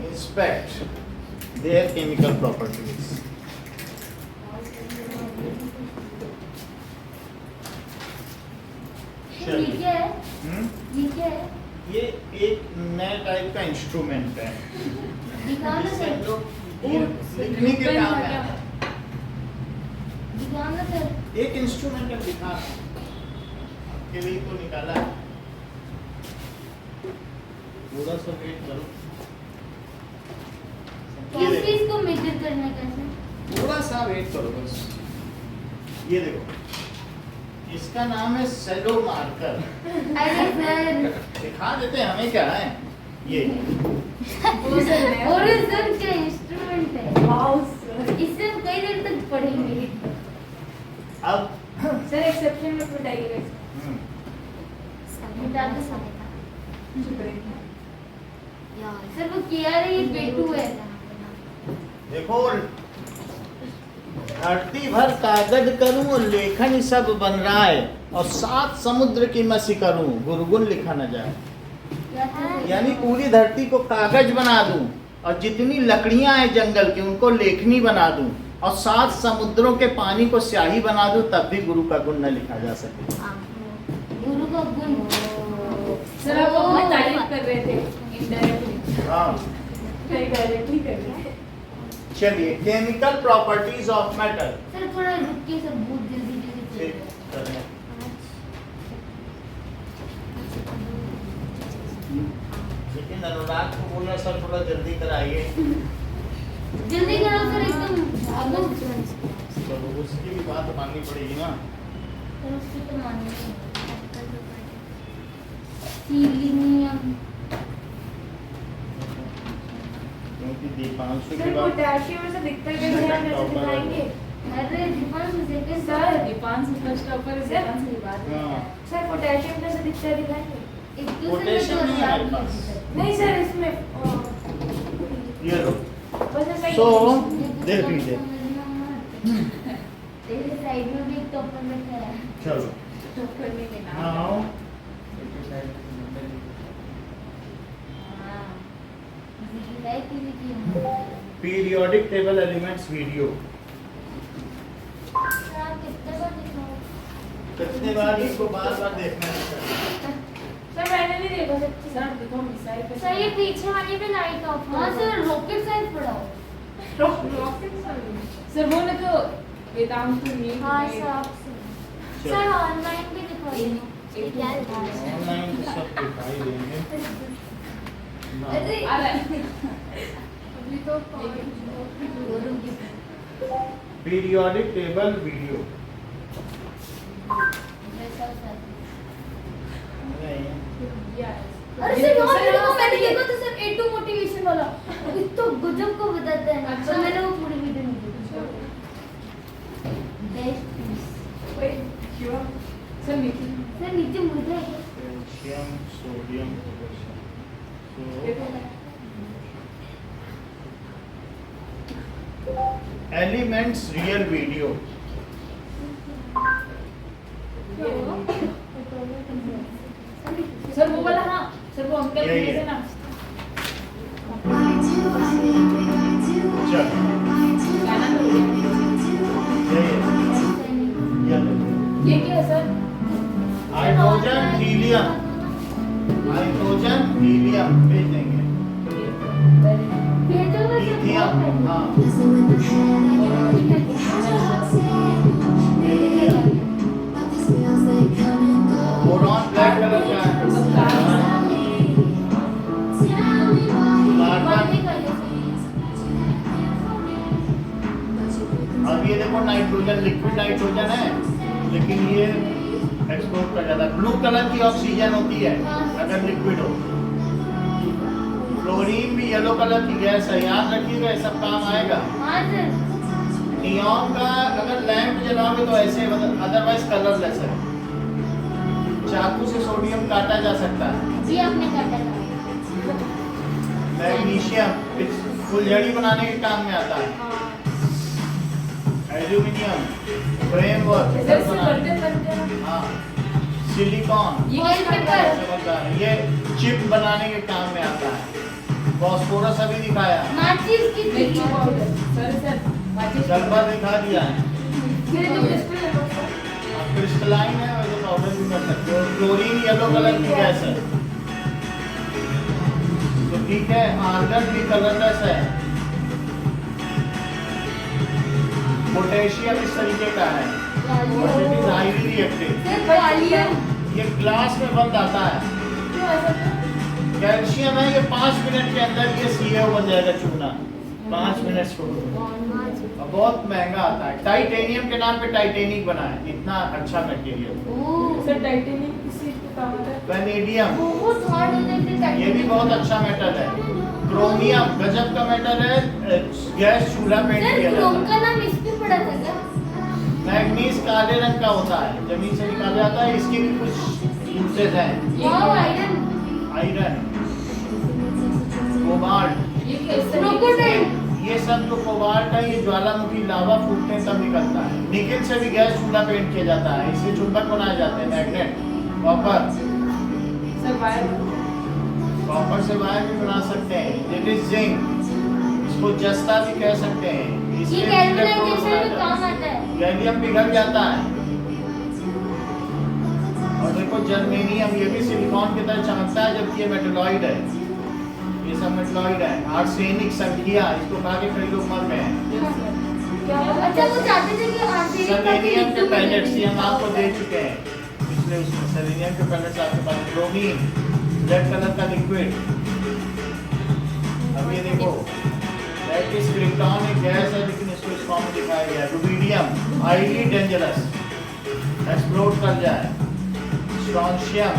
inspect their chemical properties. ये क्या है? ये क्या है? ये एक नया टाइप का इंस्ट्रूमेंट है दिखाओ ना जिससे हम सर। लोग ये लिखने के काम में आता है। दिखाओ ना सर। एक इंस्ट्रूमेंट है, दिखा आपके लिए तो निकाला है। थोड़ा सा वेट करो। ये कैसे देखो, इसको मेजर करना है कैसे? थोड़ा सा वेट करो बस। ये देखो, इसका नाम है सेलो मार्कर। अरे सर। दिखा देते हैं हमें क्या है ये। और सर क्या इंस्ट्रूमेंट है? Wow sir. इससे हम कई देर तक पढ़ेंगे। अब सर एक्सेप्शन में बताइएगा इसको। मिटा दो सर। चुप रहिए। सर वो किया है ये पेटू है। देखो, धरती भर कागज करूं और लेखन सब बन रहा है, और 7 समुद्र की मसी करूं गुरगुन लिखा न जाए। यानी पूरी धरती को कागज बना दूं, और जितनी लकड़ियां हैं जंगल की उनको लेखनी बना दूं, और 7 समुद्रों के पानी को स्याही बना दूं, तब भी गुरु का गुण न लिखा जा सके। गुरु का गुण। सर आप अपनी तारीफ कर रहे थे इनडायरेक्टली। हाँ, डायरेक्टली कर रहे हैं। चलिए, chemical properties of metal. Sir थोड़ा रुक के सर बहुत जल्दी जल्दी चल रहा है। लेकिन अनुराग को बोलना सर थोड़ा जल्दी कराइए। जल्दी करो सर एकदम आगे। तो उसकी भी बात माननी पड़ेगी ना। सर उसकी तो माननी है। सीलिनियम। क्योंकि दीपांशु की सर बात पोटेशियम में से दिखता कैसे है कैसे दिखाएंगे? अरे Deepanshu second sir Deepanshu first topper है, दीपांशु की बात है। हाँ। सर पोटेशियम कैसे दिखता है दिखाएंगे? एक दूसरे पोटेशियम नहीं है हमारे पास। नहीं सर इसमें ये लो। बस ऐसा ही So, है। देख लीजिए। तेरे साइड में भी एक टॉपर बैठा है। चलो, टॉपर में के नाम नाउ हाँ। किसी की लाइक किसी की periodic table elements video. Sir आप कितने बार दिखाओ? कितने बार इसको बार-बार देखना है। सर मैंने नहीं देखा सच्ची। सर देखो मिसाइल पे सर ये पीछे वाली पे लाइट ऑफ। हाँ सर रॉकेट साइड पढ़ाओ। Rocket science. सर वो ना तो वेदांत ने हाँ सर आप सर ऑनलाइन भी दिखा देना। ये क्या दिखा रहे हैं? ऑनलाइन तो सब दिखाई देंगे। अरे आ रहा है। अभी तो गुरु की पीरियोडिक टेबल वीडियो। वैसा सर। नहीं, अरे सर यहाँ पे देखो मैंने देखा तो सर A2 मोटिवेशन वाला इतना गजब को बताता है ना। अच्छा। पर मैंने वो पूरी वीडियो नहीं देखी। Best piece. क्यों? सर नीचे सर नीचे मुद्रा है क्या? Calcium, sodium, potassium. Elements real video. Sir वो वाला हाँ सर वो अंकल यही के है। थे ना चल, गाना तो हो गया। ये ये क्या है sir hydrogen helium. Hydrogen helium भेज देंगे। भेजो ना सर। लिथियम, हाँ। बोरॉन ब्लैक कलर का है। कार्बन। अब ये देखो नाइट्रोजन, लिक्विड नाइट्रोजन है, लेकिन ये एक्सपोर्ट कर जाता है। ब्लू कलर की ऑक्सीजन होती है अगर लिक्विड हो। क्लोरीन भी येलो कलर की गैस है, याद रखिएगा, ये सब काम आएगा। हाँ सर। नियॉन का अगर लैंप जलाओगे तो ऐसे, अदरवाइज कलरलेस है। चाकू से सोडियम काटा जा सकता है। ये आपने काटा था। मैग्नीशियम फुलझड़ी बनाने के काम में आता है। एल्यूमिनियम फ्रेमवर्क सर से बर्तन बनते हैं। हाँ, सिलिकॉन ये Oil किस paper। का है? ये चिप बनाने के काम में आता है। फॉस्फोरस अभी दिखाया, माचिस की मिर्ची चीज़। पाउडर। सर माचिस सल्फर दिखा दिया है। मेरे तो क्रिस्टल है बस। क्रिस्टलाइन है और जो पाउडर भी कर सकते हो। क्लोरीन येलो कलर की गैस है, तो ठीक है। आर्गन भी कलरलेस है। पोटेशियम इस तरीके का है, but it is highly reactive. सिर्फ वॉल्यूम। ये ग्लास में बंद आता है। क्यों ऐसा क्यों? कैल्शियम है, ये 5 मिनट के अंदर ये CaO बन जाएगा चूना। 5 मिनट छोड़ो। और बहुत महंगा आता है। टाइटेनियम के नाम पे टाइटेनिक बना है, इतना अच्छा मटेरियल। सर टाइटेनियम किसी के काम आता है? वेनेडियम बहुत हार्ड हो जाते हैं। ये भी बहुत अच्छा मेटल है। क्रोमियम गजब का मेटल है, गैस चूल्हा पेंट सर किया क्रोम जाता का नाम इस पे पड़ा था क्या? है। मैग्नीज काले रंग का होता है, जमीन से निकाला जाता है। इसके भी कुछ यूजेज हैं। Wow, iron. आयरन, कोबाल्ट, ये कैसे? क्रोकोडाइल। ये सब जो कोबाल्ट है, ये ज्वालामुखी लावा फूटने तब निकलता है। निकेल से भी गैस चूल्हा पेंट किया जाता है, इससे चुंबक बनाए जाते हैं, magnet. Copper, sir wire. Copper से वायर भी बना सकते हैं। इट इज जिंक, इसको जस्ता भी कह सकते हैं। ये इससे गैल्वेनाइजेशन में इलेक्ट्रोड काम आता है। गैलियम पिघल जाता है। और देखो जर्मेनियम, ये भी सिलिकॉन की तरह चमकता है, जबकि ये मेटलॉइड है। ये सब मेटलॉइड है। आर्सेनिक संख्या, इसको खा के कई लोग मर गए हैं। क्या अच्छा वो चाहते थे कि आर्सेनिक का सेलेनियम के लिक्विड पैलेट्स बने। ये हम आपको दे चुके हैं पिछले उसमें। सेलेनियम के पैलेट्स आपके पास। ब्रोमीन, रेड कलर का लिक्विड। अब ये देखो, दैट इज क्रिप्टॉन, एक गैस है, लेकिन इसको इस फॉर्म में दिखाया गया है। रुबिडियम, हाईली डेंजरस, एक्सप्लोड कर जाए। स्ट्रॉन्शियम,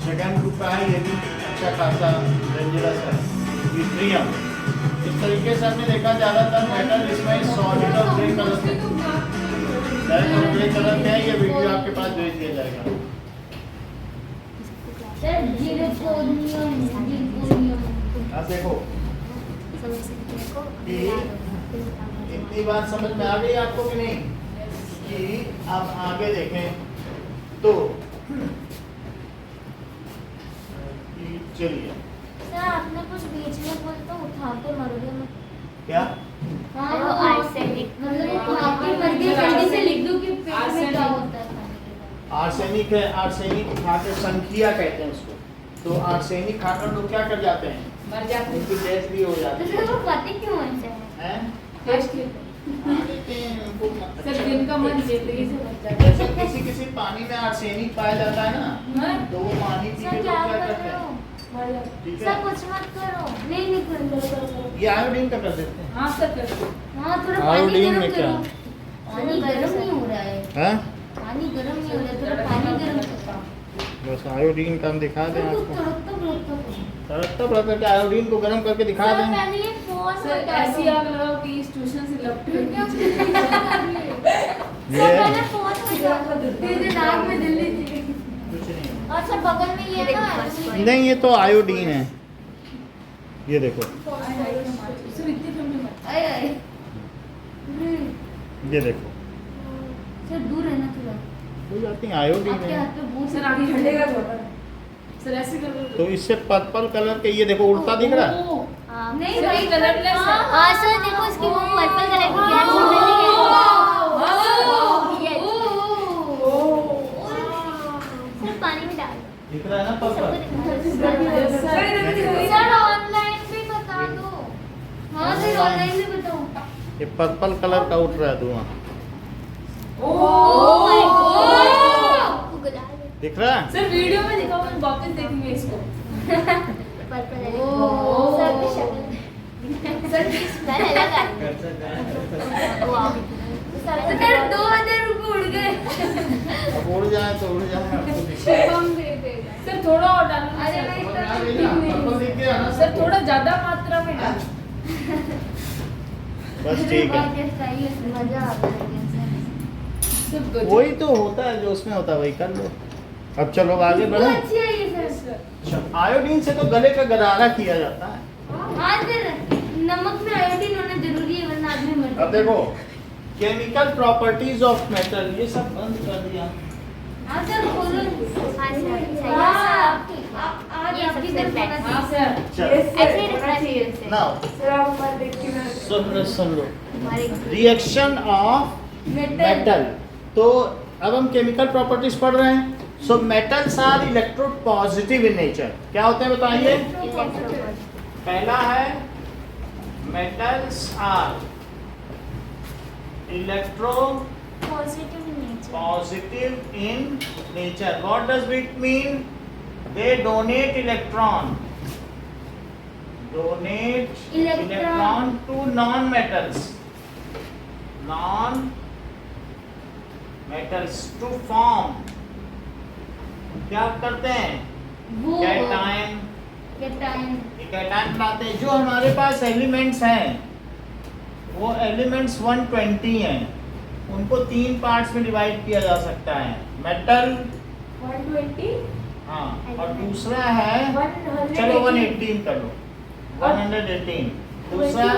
सेकंड ग्रुप का है, ये भी अच्छा खासा डेंजरस है। यूट्रियम, इस तरीके से हमने देखा ज्यादातर मेटल इसमें सॉलिड और ग्रे कलर में, ब्लैक और ग्रे कलर में है। ये वीडियो आपके पास भेज दिया जाएगा। Sir zirconium. अब देखो कि इतनी बात समझ में आ गई आपको कि नहीं, कि आप आगे देखें तो कि चलिए सर आपने कुछ बीच में बोल तो उठा के मर गए मैं। क्या हाँ वो आर्सेनिक। मतलब उठा के मर गए, जल्दी से लिख दो कि पेट में क्या होता है खाने के बाद। आर्सेनिक है। आर्सेनिक खाकर संखिया कहते हैं उसको। तो आर्सेनिक खाकर लोग क्या कर जाते हैं, मर जाते हैं। उनकी डेथ भी हो जाती तो सर वो पति क्यों ऐसे है? है। टेस्ट के खा लेते हैं, उनको अच्छा सर दिन का लगता है। मन जिंदगी से बच जाता है। जैसे किसी किसी पानी में आर्सेनिक पाया जाता है ना, हाँ? तो वो पानी पी सर के क्या लोग क्या कर करते रहे हो? हैं, मर जाते। ठीक सर है। कुछ मत करो। नहीं करो। ये आयोडीन का कर देते हैं। हाँ सर कर दो। हाँ थोड़ा पानी आयोडीन गर्म में क्या? करो। पानी गर्म नहीं हो रहा है। हैं? पानी गर्म नहीं हो रहा है, थोड़ा पानी गर्म करो। बस आयोडीन का हम दिखा दें सर कुछ आपको। तड़कता तब करके आयोडीन को गर्म करके दिखा सर दें। पहले ये फोन सर ऐसी आग लगाओ कि इस ट्यूशन से लपटे ये पहले फोन हटा दो। तेरे नाक में दिल्ली थी। कुछ नहीं और सर बगल में ये ना नहीं, ये तो आयोडीन है। ये देखो, सर इतनी ठंडी मत। आए आए। ये देखो, सर दूर है ना थोड़ा। कोई बात नहीं, आयोडीन आपके है। हाथ पे बहुत सर आगे ठंडे का धोखा। सर ऐसे कर दो। तो इससे पर्पल कलर के, ये देखो उड़ता दिख रहा है। ओह, नहीं सर, भाई ये कलरलेस है। हाँ सर देखो इसकी वो पर्पल कलर की गैस निकल रही है। सर पानी में डाल दो। दिख रहा है ना पर्पल। सर ऑनलाइन भी बता दो। हाँ सर ऑनलाइन भी बताओ। ये पर्पल कलर का उठ रहा है धुआं, ओह माय गॉड। दिख रहा है। सर वीडियो में दिखाओ, हम वापस देखेंगे इसको। पर्पल है। ओह। सर की शक्ल। सर की स्मेल अलग आ रही है। वाह। सर 2000 रुपए उड़ गए। अब उड़ जाए तो उड़ जाए, आपको दिक्कत कम दे देगा। सर थोड़ा और डालना। अरे सर। मैं है। आ गई ना, पर्पल दिख गया ना सर सबको? थोड़ा ज्यादा मात्रा में डाल। बस ठीक है। मजा आ गया। सब good। वही तो होता है, जो उसमें होता है वही कर लो। अब चलो आगे बढ़ो। अच्छी है ये सर। अच्छा, आयोडीन से तो गले का गरारा किया जाता है। हाँ सर नमक में आयोडीन होना जरूरी है वरना आदमी मर अब देखो केमिकल प्रॉपर्टीज ऑफ मेटल, ये सब बंद कर दिया। हाँ सर खोलो। ये आपकी तरफ होना हाँ चाहिए। सर। चल Yes, sir, ऐसे ही होना रखना चाहिए। चाहिए उसे। नाउ सर आप हमारे देख के ना सुन लो हमारे रिएक्शन ऑफ मेटल। तो अब हम केमिकल प्रॉपर्टीज पढ़ रहे हैं। So metals are electropositive in nature. क्या होते हैं बताइए? पहला है metals are electropositive nature. positive in nature. What does it mean? They donate electron Electron. to non-metals to form क्या करते हैं? वो कैटायन कैटायन कैटायन बनाते हैं। जो हमारे पास एलिमेंट्स हैं वो एलिमेंट्स 120 हैं, उनको 3 पार्ट्स में डिवाइड किया जा सकता है। मेटल 120 हाँ, और दूसरा है 118 चलो 118 कर लो 118। दूसरा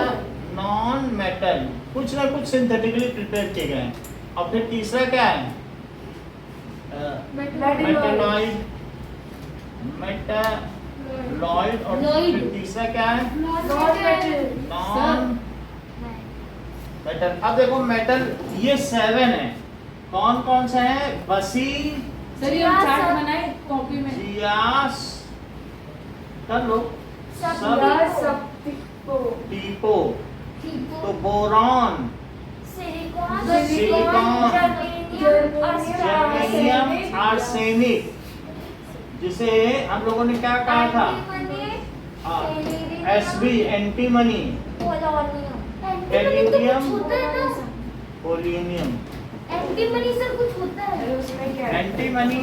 नॉन मेटल, कुछ ना कुछ सिंथेटिकली प्रिपेयर किए गए हैं। और फिर तीसरा क्या है? Metalloid metalloid. और लॉइड। फिर तीसरा क्या है? non-metal non metal. अब देखो मेटल ये 7 है। कौन कौन से हैं? बसी, सर ये हम चार्ट बनाए कॉपी में। जियास, कर लो सब टीपो, तो बोरॉन, जर्मेनियम, आर्सेनिक, जिसे हम लोगों ने क्या कहा था? S B antimony, tellurium, polonium. Antimony sir कुछ होता है? अरे उसमें क्या है? एंटीमनी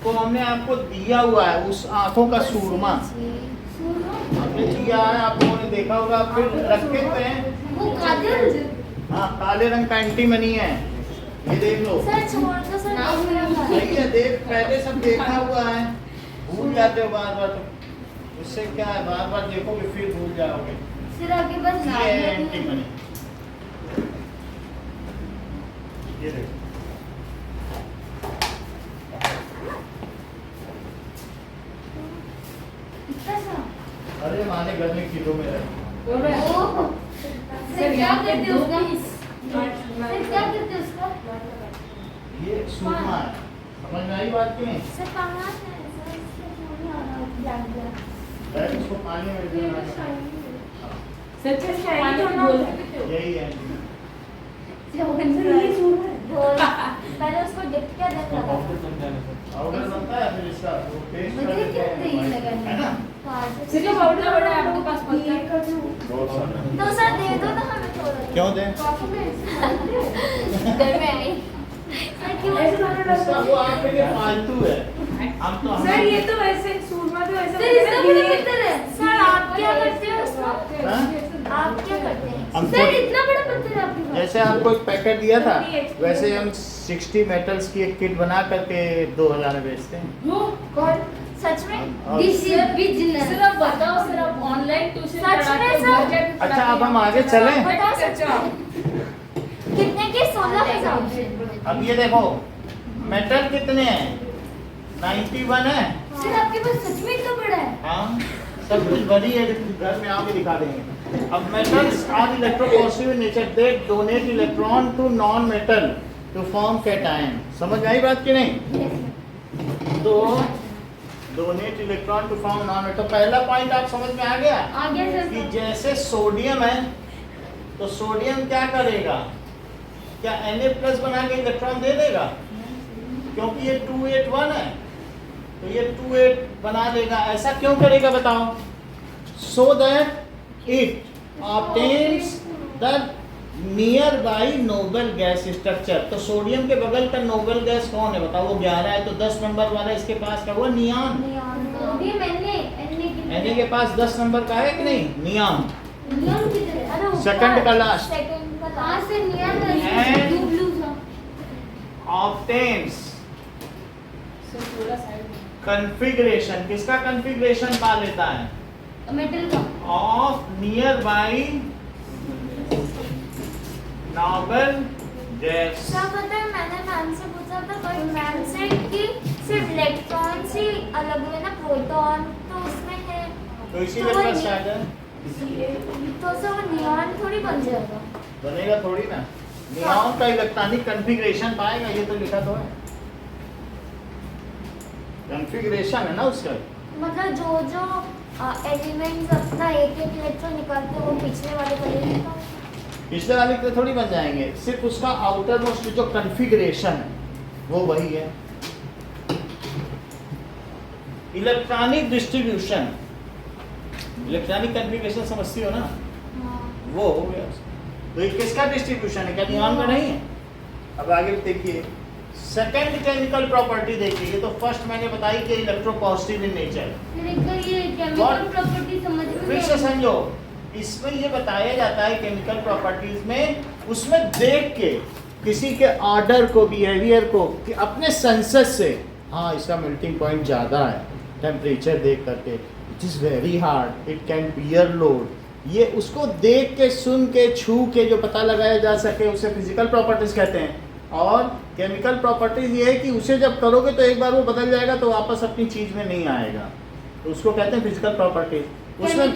को हमने आपको दिया हुआ है, उस आंखों का सूरमा हमने दिया है, आप लोगों ने देखा होगा। फिर रखे हुए हैं, वो काजल हाँ काले रंग का एंटीमनी है, ये देख लो। सर छोड़ दो सर नाम नहीं है, देख पहले सब देखा हुआ है, भूल जाते हो बार बार। तो उससे क्या है, बार बार देखोगे फिर भूल जाओगे। सर आपके पास नाम ये है एंटीमनी, ये देखो। कितना सा? अरे हमारे घर में किलो में है। बोल रहे हैं। ओह सर क्या करते हो उसका? सर क्या सर करते हो उसका? ये एक सूरमा है, समझ में आई बात की नहीं? सर कहाँ है? सर इसका नहीं आ रहा ब्लैक ब्लैक। पहले इसको पानी में डालना है। सच में शायरी पानी तो में ना बोल होता सकते हो। यही है। ये सूरमा है। पहले उसको डिप क्या देना था? पाउडर बनता है, फिर इसका वो पेस्ट कर मुझे देते क्यों हैं, तेज लगा है ना? सर ये पाउडर बड़ा है आपके पास पता ये है? का जो बहुत सारा। तो सर दे दो ना हमें थोड़ा। क्यों दें? कॉफी में ऐसे घर में आई। सर क्यों ऐसे दोनों डाल इसका वो आपके लिए फालतू है। हम तो सर ये तो वैसे सूरमा तो ऐसा सर इसका बड़ा पत्थर है। सर आप क्या करते हो उसको? हाँ? आप क्या करते हैं? हम सर तो- इतना बड़ा पत्थर है आपके पास? जैसे आपको एक पैकेट दिया था, वैसे हम 60 मेटल्स की एक किट बना करके 2000 में बेचते हैं। वो कौन सच में? और- दिस इज बिजनेस। सर आप बताओ सर आप ऑनलाइन ट्यूशन सच में पढ़ाते हो, सर? घर जाके अच्छा पढ़ाते अब हो? हम आगे चलें। बताओ सच अच्छा। में। कितने के? 16,000। अब ये देखो मेटल कितने हैं? 91 है। सर आपके पास सच में इतना बड़ा है? हाँ सब कुछ बड़ी है, घर में आके दिखा देंगे। अब metals are electropositive in nature, they donate electron to non metal to form cation. समझ में आई बात की नहीं? तो donate electron to form non metal, पहला पॉइंट आप समझ में आ गया आ गया सर। कि जैसे सोडियम है तो सोडियम क्या करेगा? क्या Na+ बना के इलेक्ट्रॉन दे देगा? क्योंकि ये 281 है तो ये 28 बना देगा। ऐसा क्यों करेगा बताओ? So that it obtains the near by noble gas structure. तो सोडियम के बगल का नोबल गैस कौन है बताओ? वो 11 है, तो 10 नंबर वाला इसके पास का हुआ नियॉन। भी मैंने Na के पास 10 नंबर का है कि नहीं? नियॉन। नियॉन किधर है? अरे ऊपर। सेकंड का लास्ट। सेकंड का लास्ट से नियॉन And- ब्लू ब्लू सा। ऑब्टेन्स सर थोड़ा साइड में। कॉन्फ़िगरेशन। किसका कॉन्फ़िगरेशन पा लेता है? मेटल का of near by noble gas. क्या पता है, मैंने मैम से पूछा था कोई मैम से कि सिर्फ इलेक्ट्रॉन्स ही अलग हुए ना, प्रोटॉन तो उसमें है, तो इसीलिए तो प्लस ये- चार्ज है। तो सब नियॉन थोड़ी बन जाएगा। बनेगा थोड़ी ना, नियॉन का इलेक्ट्रॉनिक कॉन्फ़िगरेशन पाएगा, ये तो लिखा तो है, कॉन्फ़िगरेशन है ना उसका। मतलब जो जो एलिमेंट्स अपना एक एक इलेक्ट्रॉन निकालते हैं वो पिछले वाले को ले लेता है। पिछले वाले के थोड़ी बन जाएंगे, सिर्फ उसका आउटर मोस्ट जो कॉन्फ़िगरेशन है वो वही है। इलेक्ट्रॉनिक डिस्ट्रीब्यूशन, इलेक्ट्रॉनिक कॉन्फ़िगरेशन समझती हो ना, वो हो गया। तो ये किसका डिस्ट्रीब्यूशन है, क्या नियॉन का नहीं है। अब आगे देखिए सेकंड केमिकल प्रॉपर्टी देखिए, ये तो फर्स्ट मैंने बताई कि इलेक्ट्रोपॉजिटिव इन नेचर। फिर एक बार ये केमिकल What? प्रॉपर्टी समझ में फिर से समझो, इसमें ये बताया जाता है केमिकल प्रॉपर्टीज में, उसमें देख के किसी के ऑर्डर को, बिहेवियर को, कि अपने सेंसेस से, हाँ इसका मेल्टिंग पॉइंट ज़्यादा है, टेम्परेचर देख करके, it is very hard, it can bear load, ये उसको देख के, सुन के, छू के जो पता लगाया जा सके उसे फिजिकल प्रॉपर्टीज कहते हैं। और केमिकल प्रॉपर्टीज ये है कि उसे जब करोगे तो एक बार वो बदल जाएगा तो वापस अपनी चीज़ में नहीं आएगा, तो उसको कहते हैं फिजिकल प्रॉपर्टीज। उसमें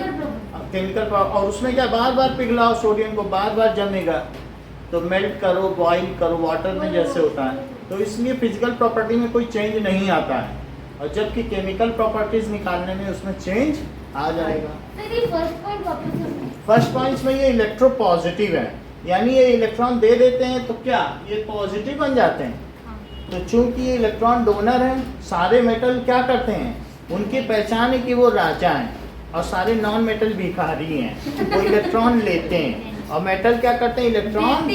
केमिकल और उसमें क्या, बार बार पिघलाओ सोडियम को, बार बार जमेगा, तो मेल्ट करो, बॉईल करो, वाटर में जैसे होता है, तो इसलिए फिजिकल प्रॉपर्टी में कोई चेंज नहीं आता है, और जबकि केमिकल प्रॉपर्टीज निकालने में उसमें चेंज आ जाएगा। सर ये फर्स्ट पॉइंट वापस से फर्स्ट पॉइंट में ये इलेक्ट्रोपॉजिटिव है, यानी ये इलेक्ट्रॉन दे देते हैं तो क्या ये पॉजिटिव बन जाते हैं। तो चूंकि ये इलेक्ट्रॉन डोनर है, सारे मेटल क्या करते हैं, उनकी पहचान है कि वो राजा हैं, और सारे नॉन मेटल भिखारी हैं, वो इलेक्ट्रॉन लेते हैं, और मेटल क्या करते हैं, इलेक्ट्रॉन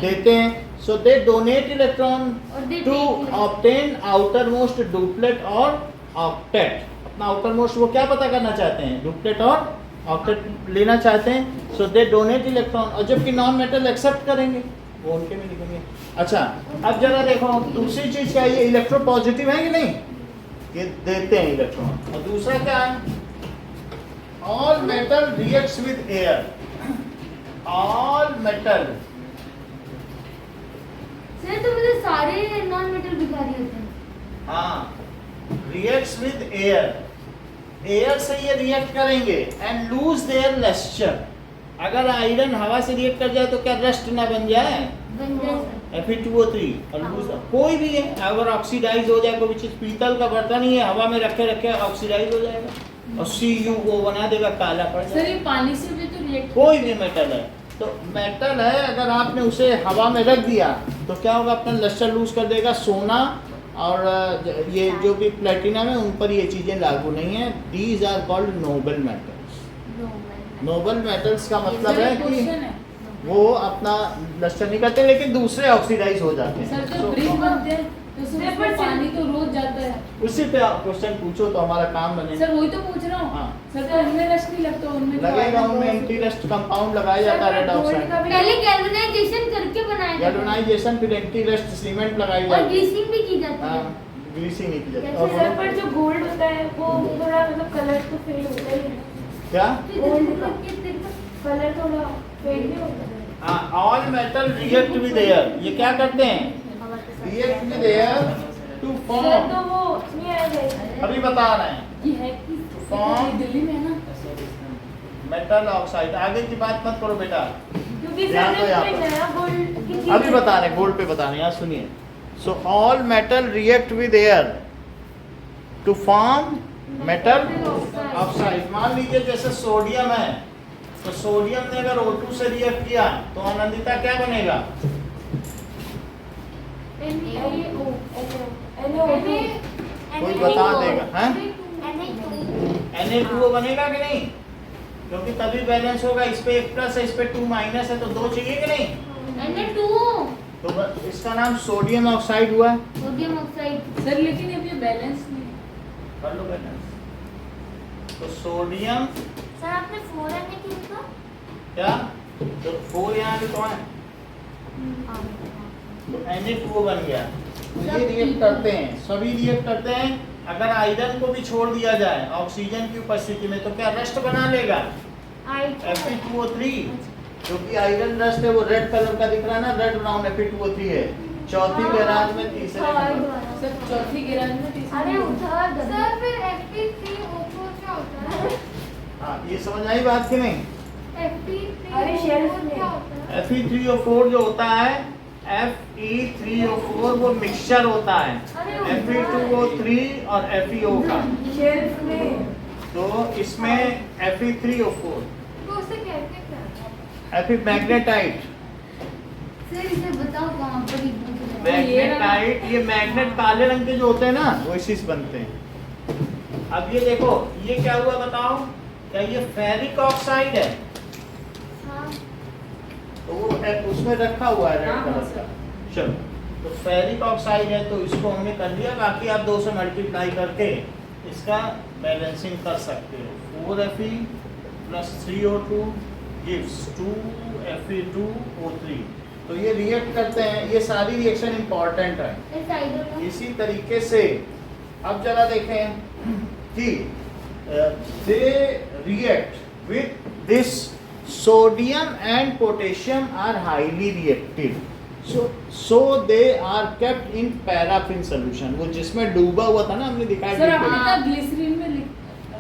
देते हैं। सो दे डोनेट इलेक्ट्रॉन और they to obtain outer most duplet और ऑक्टेट। अपना आउटर मोस्ट वो क्या पता करना चाहते हैं, डुप्लेट और ऑक्टेट लेना चाहते हैं। सो दे डोनेट इलेक्ट्रॉन, और जबकि नॉन मेटल एक्सेप्ट करेंगे, वो उनके में लिखेंगे। अच्छा अब जरा देखो दूसरी चीज क्या है, ये इलेक्ट्रोपॉजिटिव है कि नहीं, ये देते हैं इलेक्ट्रॉन। और दूसरा क्या है, all metal reacts with air, all metal, sir तो मुझे सारे नॉन मेटल भिखारी होते हैं। हाँ रिएक्ट्स विद एयर, एयर से ये रिएक्ट करेंगे एंड लूज देयर लस्टर। अगर आयरन हवा से रिएक्ट कर जाए तो क्या रस्ट ना बन जाए, बन जाए सर। Fe2O3 और लूज, कोई भी है अगर ऑक्सीडाइज हो जाए, कोई चीज, पीतल का बर्तन ही है, हवा में रखे रखे ऑक्सीडाइज हो जाएगा और CuO बना देगा, काला पड़ सर जाएगा। ये पानी से भी तो रिएक्ट, कोई भी मेटल है, तो मेटल है अगर आपने उसे हवा में रख दिया तो क्या होगा, अपना लस्टर लूज कर देगा। सोना और ये जो भी प्लेटिनम है उन पर ये चीज़ें लागू नहीं है। These are called noble metals. Noble metals का मतलब है कि क्वेश्चन है वो अपना लस्टर नहीं करते लेकिन दूसरे ऑक्सीडाइज हो जाते सर, हैं। जो ब्रिज बनते हैं तो उसमें पानी तो रोज जाता है। उसी पे आप क्वेश्चन पूछो तो हमारा काम बनेगा। सर वही तो पूछ रहा हूँ। हाँ। सर तो उनमें रस्ट नहीं लगता, उनमें तो लगेगा, iron उनमें बहुत- एंटी रस्ट कंपाउंड लगाया जाता है, रेड ऑक्साइड, पहले गैल्वेनाइजेशन करके बनाया जाता है गैल्वेनाइजेशन, फिर एंटी रस्ट सीमेंट लगाई और जाती है। ग्रीसिंग भी की जाती है। हाँ, ग्रीसिंग नहीं की जाती। जैसे और सर बोलो, पर जो गोल्ड होता है वो थोड़ा मतलब कलर तो फेड होता ही है, क्या? गोल्ड का कलर थोड़ा फेड नहीं होता है। All metal react with air, ये क्या करते हैं, react with air to sir form, तो वो नहीं आएगा, अभी बता रहे हैं, ये है कि फॉर्म दिल्ली में है ना। Metal oxide. आगे की बात मत करो बेटा, क्योंकि यहाँ सर तो यहाँ ने पर। नया गोल्ड की चीज़ अभी बता रहे हैं, गोल्ड पे बता रहे हैं, यहाँ सुनिए। So all metal react with air to form metal oxide. मान लीजिए जैसे सोडियम है, तो सोडियम ने अगर O2 से रिएक्ट किया तो आनंदिता क्या बनेगा, कोई बता देगा, हैं? Na2O बनेगा कि नहीं, क्योंकि तभी बैलेंस होगा। इस पे 1 प्लस है, इस पे 2 माइनस है, तो 2 चाहिए कि नहीं, Na2 तो इसका नाम सोडियम ऑक्साइड हुआ। Sodium oxide. सर लेकिन अब ये बैलेंस नहीं है। कर लो बैलेंस। तो सोडियम सर आपने 4 आने की तो क्या, तो 4 यहाँ भी तो है, तो Na2O बन गया। तो ये रिएक्ट करते हैं, सभी रिएक्ट करते हैं अगर आयरन को भी छोड़ दिया जाए ऑक्सीजन की उपस्थिति में तो क्या रस्ट बना लेगा Fe2O3, क्योंकि आयरन रस्ट है वो रेड कलर का दिख रहा है ना, रेड ब्राउन Fe2O3 है। चौथी गैराज में तीसरे नंबर। सर चौथी गिराज में तीसरी अरे उधर सर फिर Fe3O4 क्या होता है? हाँ ये समझ आई बात कि नहीं? अरे शेल्फ Fe3O4 में। क्या होता है? Fe3O4 जो होता है Fe3O4 वो मिक्सचर होता है Fe2O3 और FeO का। शेल्फ में तो इसमें Fe3O4 तो उसे कहते क्या? Fe magnetite. सर इसे बताओ कहाँ पर ही मैग्नेटाइट, ये मैग्नेट काले रंग के जो होते हैं ना वो इसी से बनते हैं। अब ये देखो ये क्या हुआ बताओ, क्या ये फेरिक ऑक्साइड है? हाँ। तो वो उसमें रखा हुआ है रेड कलर का। चलो तो फेरिक ऑक्साइड है तो इसको हमने कर लिया, बाकी आप 2 से मल्टीप्लाई करके इसका बैलेंसिंग कर सकते हो। 4Fe + 3O2 gives 2Fe2O3। तो ये रिएक्ट करते हैं, ये सारी रिएक्शन इंपॉर्टेंट है। इस साइड में इसी तरीके से अब जरा देखें कि they react with this sodium and potassium are highly reactive, so they are kept in paraffin solution. वो जिसमें डूबा हुआ था ना हमने दिखाया, सर आपने कहा ग्लिसरीन में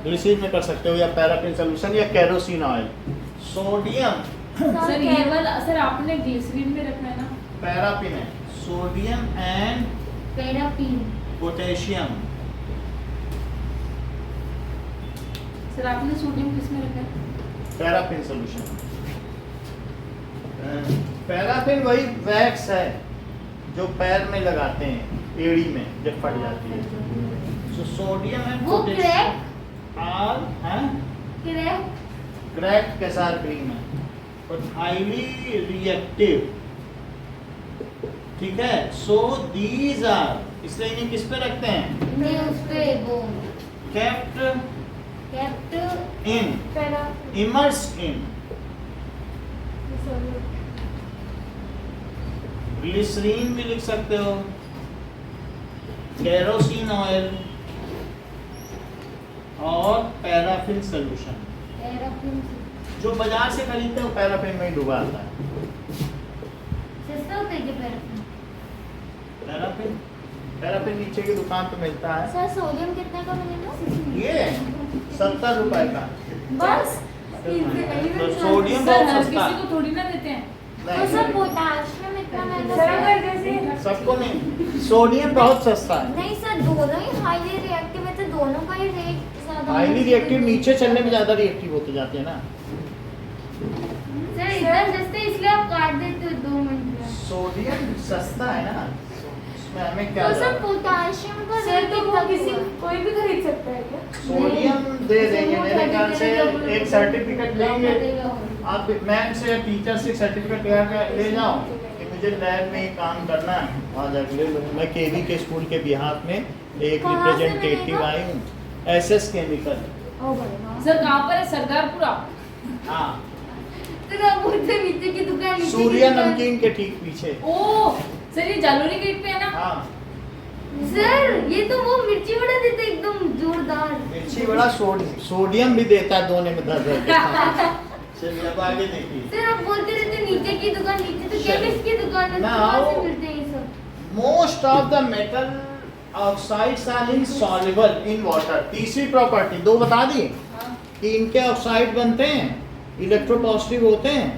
ग्लिसरीन में कर सकते हो या पैराफिन सॉल्यूशन या केरोसिन ऑयल। सोडियम सर ये वाला सर आपने ग्लिसरीन में रखना है ना? पैराफिन है, sodium and paraffin. Potassium. Sir आपने सोडियम किस में रखा है? Paraffin solution. पैराफिन वही वैक्स है जो पैर में लगाते हैं एड़ी में जब फट जाती है। सो सोडियम एंड वो पोटेशियम आर क्रैक क्रैक्ड कैसार क्रीम है बट हाईली रिएक्टिव। ठीक है, सो दीज आर, इसलिए इन्हें किस पे रखते हैं? ने उस पे वो kept kept in, paraffin immersed in. Glycerine भी लिख सकते हो, केरोसिन ऑयल और पैराफिन सॉल्यूशन। पैराफिन जो बाजार से खरीदते हो पैराफिन में ही डूबा आता है। सस्ता होता है क्या पैराफिन? पैराफिन पैराफिन नीचे की दुकान पे मिलता है। सर सोडियम कितने का मिलेगा? ये 70 रुपए का। बस तो सोडियम सर बहुत हर सस्ता किसी को थोड़ी ना देते हैं। तो सर पोटाशियम इतना महंगा सर है? अगर जैसे सबको नहीं, सोडियम बहुत सस्ता है। नहीं सर दोनों ही हाईली रिएक्टिव है तो दोनों का ही रेट ज्यादा हाईली रिएक्टिव नीचे चलने में ज्यादा रिएक्टिव होते जाते हैं ना। सर इतना सस्ते इसलिए आप काट देते हो 2 मिनट में। सोडियम सस्ता है ना, उसमें हमें क्या तो सर जाता है? पोटाशियम का सर रेट तो वो कितना किसी हुआ? कोई भी खरीद सकता है क्या? सोडियम दे देंगे मेरे ख्याल से, एक सर्टिफिकेट लेंगे आप मैम से या टीचर से सर्टिफिकेट ले जाओ कि मुझे लैब में ही काम करना है, वहाँ जाके ले लो। मैं केवी के स्कूल के बिहाफ में एक कहाँ से रिप्रेजेंटेटिव मिलेगा? आई हूँ, एसएस केमिकल। ओ भाई सर कहाँ पर है? सरदारपुरा। हाँ, तो आप बोलते नीचे की दुकान नीचे की सूर्या दुकान। नमकीन के ठीक पीछे। ओ सर ये जालोरी गेट पे है ना? हाँ, सर ये तो वो मिर्ची बड़ा देते एकदम जोरदार। मिर्ची बड़ा सोडियम भी देता है दोने में दर्द है। चलिए अब आगे देखिए। सर आप बोलते रहते नीचे की दुकान नीचे, तो चलो। केमिस्ट की दुकान है तो Now- कहाँ से मिलते हैं ये सब? Most of the metal oxides are insoluble in water. तीसरी प्रॉपर्टी 2 बता दी कि इनके ऑक्साइड बनते हैं, इलेक्ट्रोपॉजिटिव होते हैं,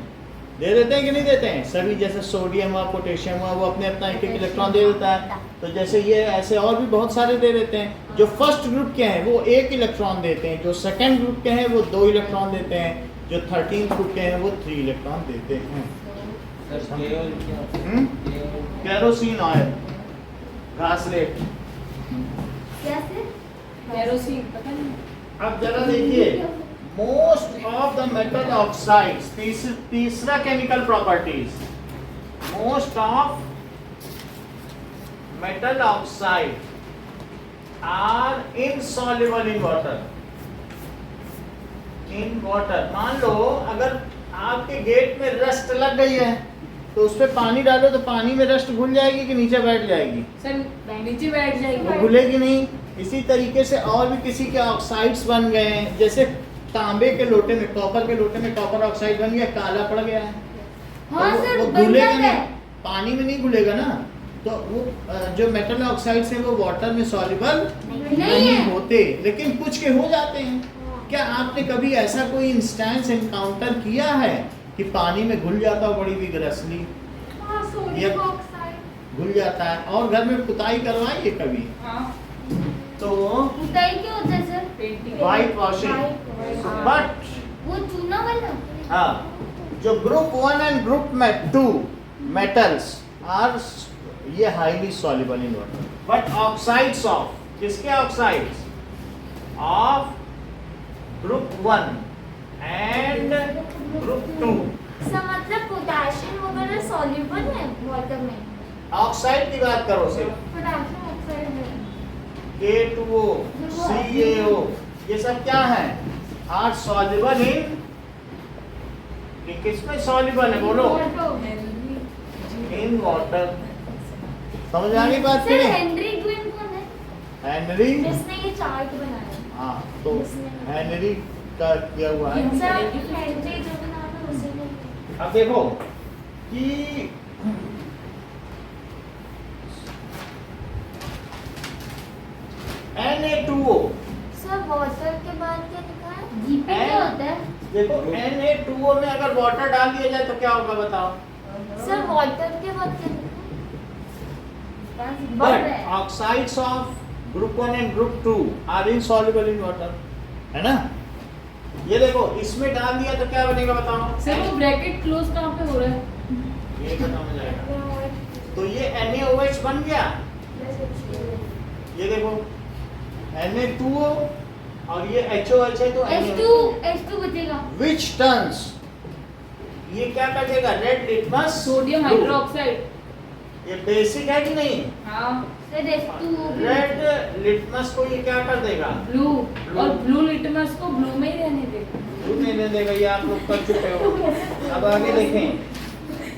दे देते हैं कि नहीं देते हैं? सभी जैसे सोडियम हुआ, पोटेशियम हुआ, वो अपने अपना एक इलेक्ट्रॉन दे देता है। तो जैसे ये ऐसे और भी बहुत सारे दे देते हैं। जो फर्स्ट ग्रुप के हैं वो 1 इलेक्ट्रॉन देते हैं, जो सेकंड ग्रुप के हैं वो 2 इलेक्ट्रॉन देते हैं, जो 13th ग्रुप के हैं वो 3 इलेक्ट्रॉन देते हैं। केरोसिन ऑयल, घासलेट। क्या सर? केरोसिन पता नहीं। अब जरा देखिए, most of the metal oxides, तीसरा chemical properties, most of metal oxide are insoluble in water. In water, मान लो अगर आपके गेट में रस्ट लग गई है तो उस पे पानी डालो तो पानी में रस्ट घुल जाएगी कि नीचे बैठ जाएगी? सर नीचे बैठ जाएगी। वो घुलेगी नहीं, इसी तरीके से और भी किसी के ऑक्साइड्स बन गए हैं, जैसे तांबे के लोटे में, कॉपर के लोटे में कॉपर ऑक्साइड बन गया, काला पड़ गया है। हाँ तो सर, वो बन घुलेगा जाता है। नहीं, पानी में नहीं घुलेगा ना, तो वो जो मेटल ऑक्साइड्स है वो वाटर में सॉल्युबल नहीं है। होते, लेकिन कुछ के हो जाते हैं। क्या आपने कभी ऐसा कोई इंस्टेंस एनकाउंटर किया है कि पानी में घुल जाता हो बड़ी विग्रसली, सोडियम ऑक्साइड घुल जाता है? और घर में पुताई करवाई है कभी? हाँ, तो पुताई क्या होता है sir? Painting. White washing, but वो चूना वाला? हाँ, जो ग्रुप 1 एंड ग्रुप में 2 मेटल्स आर ये highly soluble in water, but oxides of, किसके oxides? Of group 1 and group 2। Sir मतलब पोटेशियम वगैरह सॉल्युबल है वाटर में? ऑक्साइड की बात करो सिर्फ, पोटेशियम ऑक्साइड है। K2O, CaO, ये सब क्या है? आर सॉल्युबल इन, ये किसमें सॉल्युबल है बोलो? In water. समझ आ गई बात की सर नहीं? हेनरी ग्विन कौन है? हेनरी, जिसने ये चार्ट बनाया? हाँ, तो हेनरी का किया हुआ है। सर हेनरी जो नाम है उसी ने। अब देखो कि Na2O, सर वाटर के बाद क्या लिखा है? जीपी क्या होता है? देखो Na2O में अगर वाटर डाल दिया जाए तो क्या होगा बताओ? सर वाटर के बाद क्या लिखा है? But oxides of group 1 and group 2 are insoluble in water, है ना? ये देखो, इसमें डाल दिया तो क्या बनेगा बताओ? सर वो ब्रैकेट क्लोज कहाँ पे हो रहा है? ये खत्म हो जाएगा, तो ये NaOH बन गया। ये देखो Na2O और ये HOH है तो H2 बचेगा। which turns, ये क्या बचेगा? Red litmus sodium hydroxide. ये बेसिक है कि नहीं? हाँ, सर H2O भी रेड लिटमस को ये क्या कर देगा? ब्लू। और ब्लू लिटमस को ब्लू में ही रहने देगा। दूध नहीं देगा, ये आप लोग कर चुके हो। अब आगे देखें,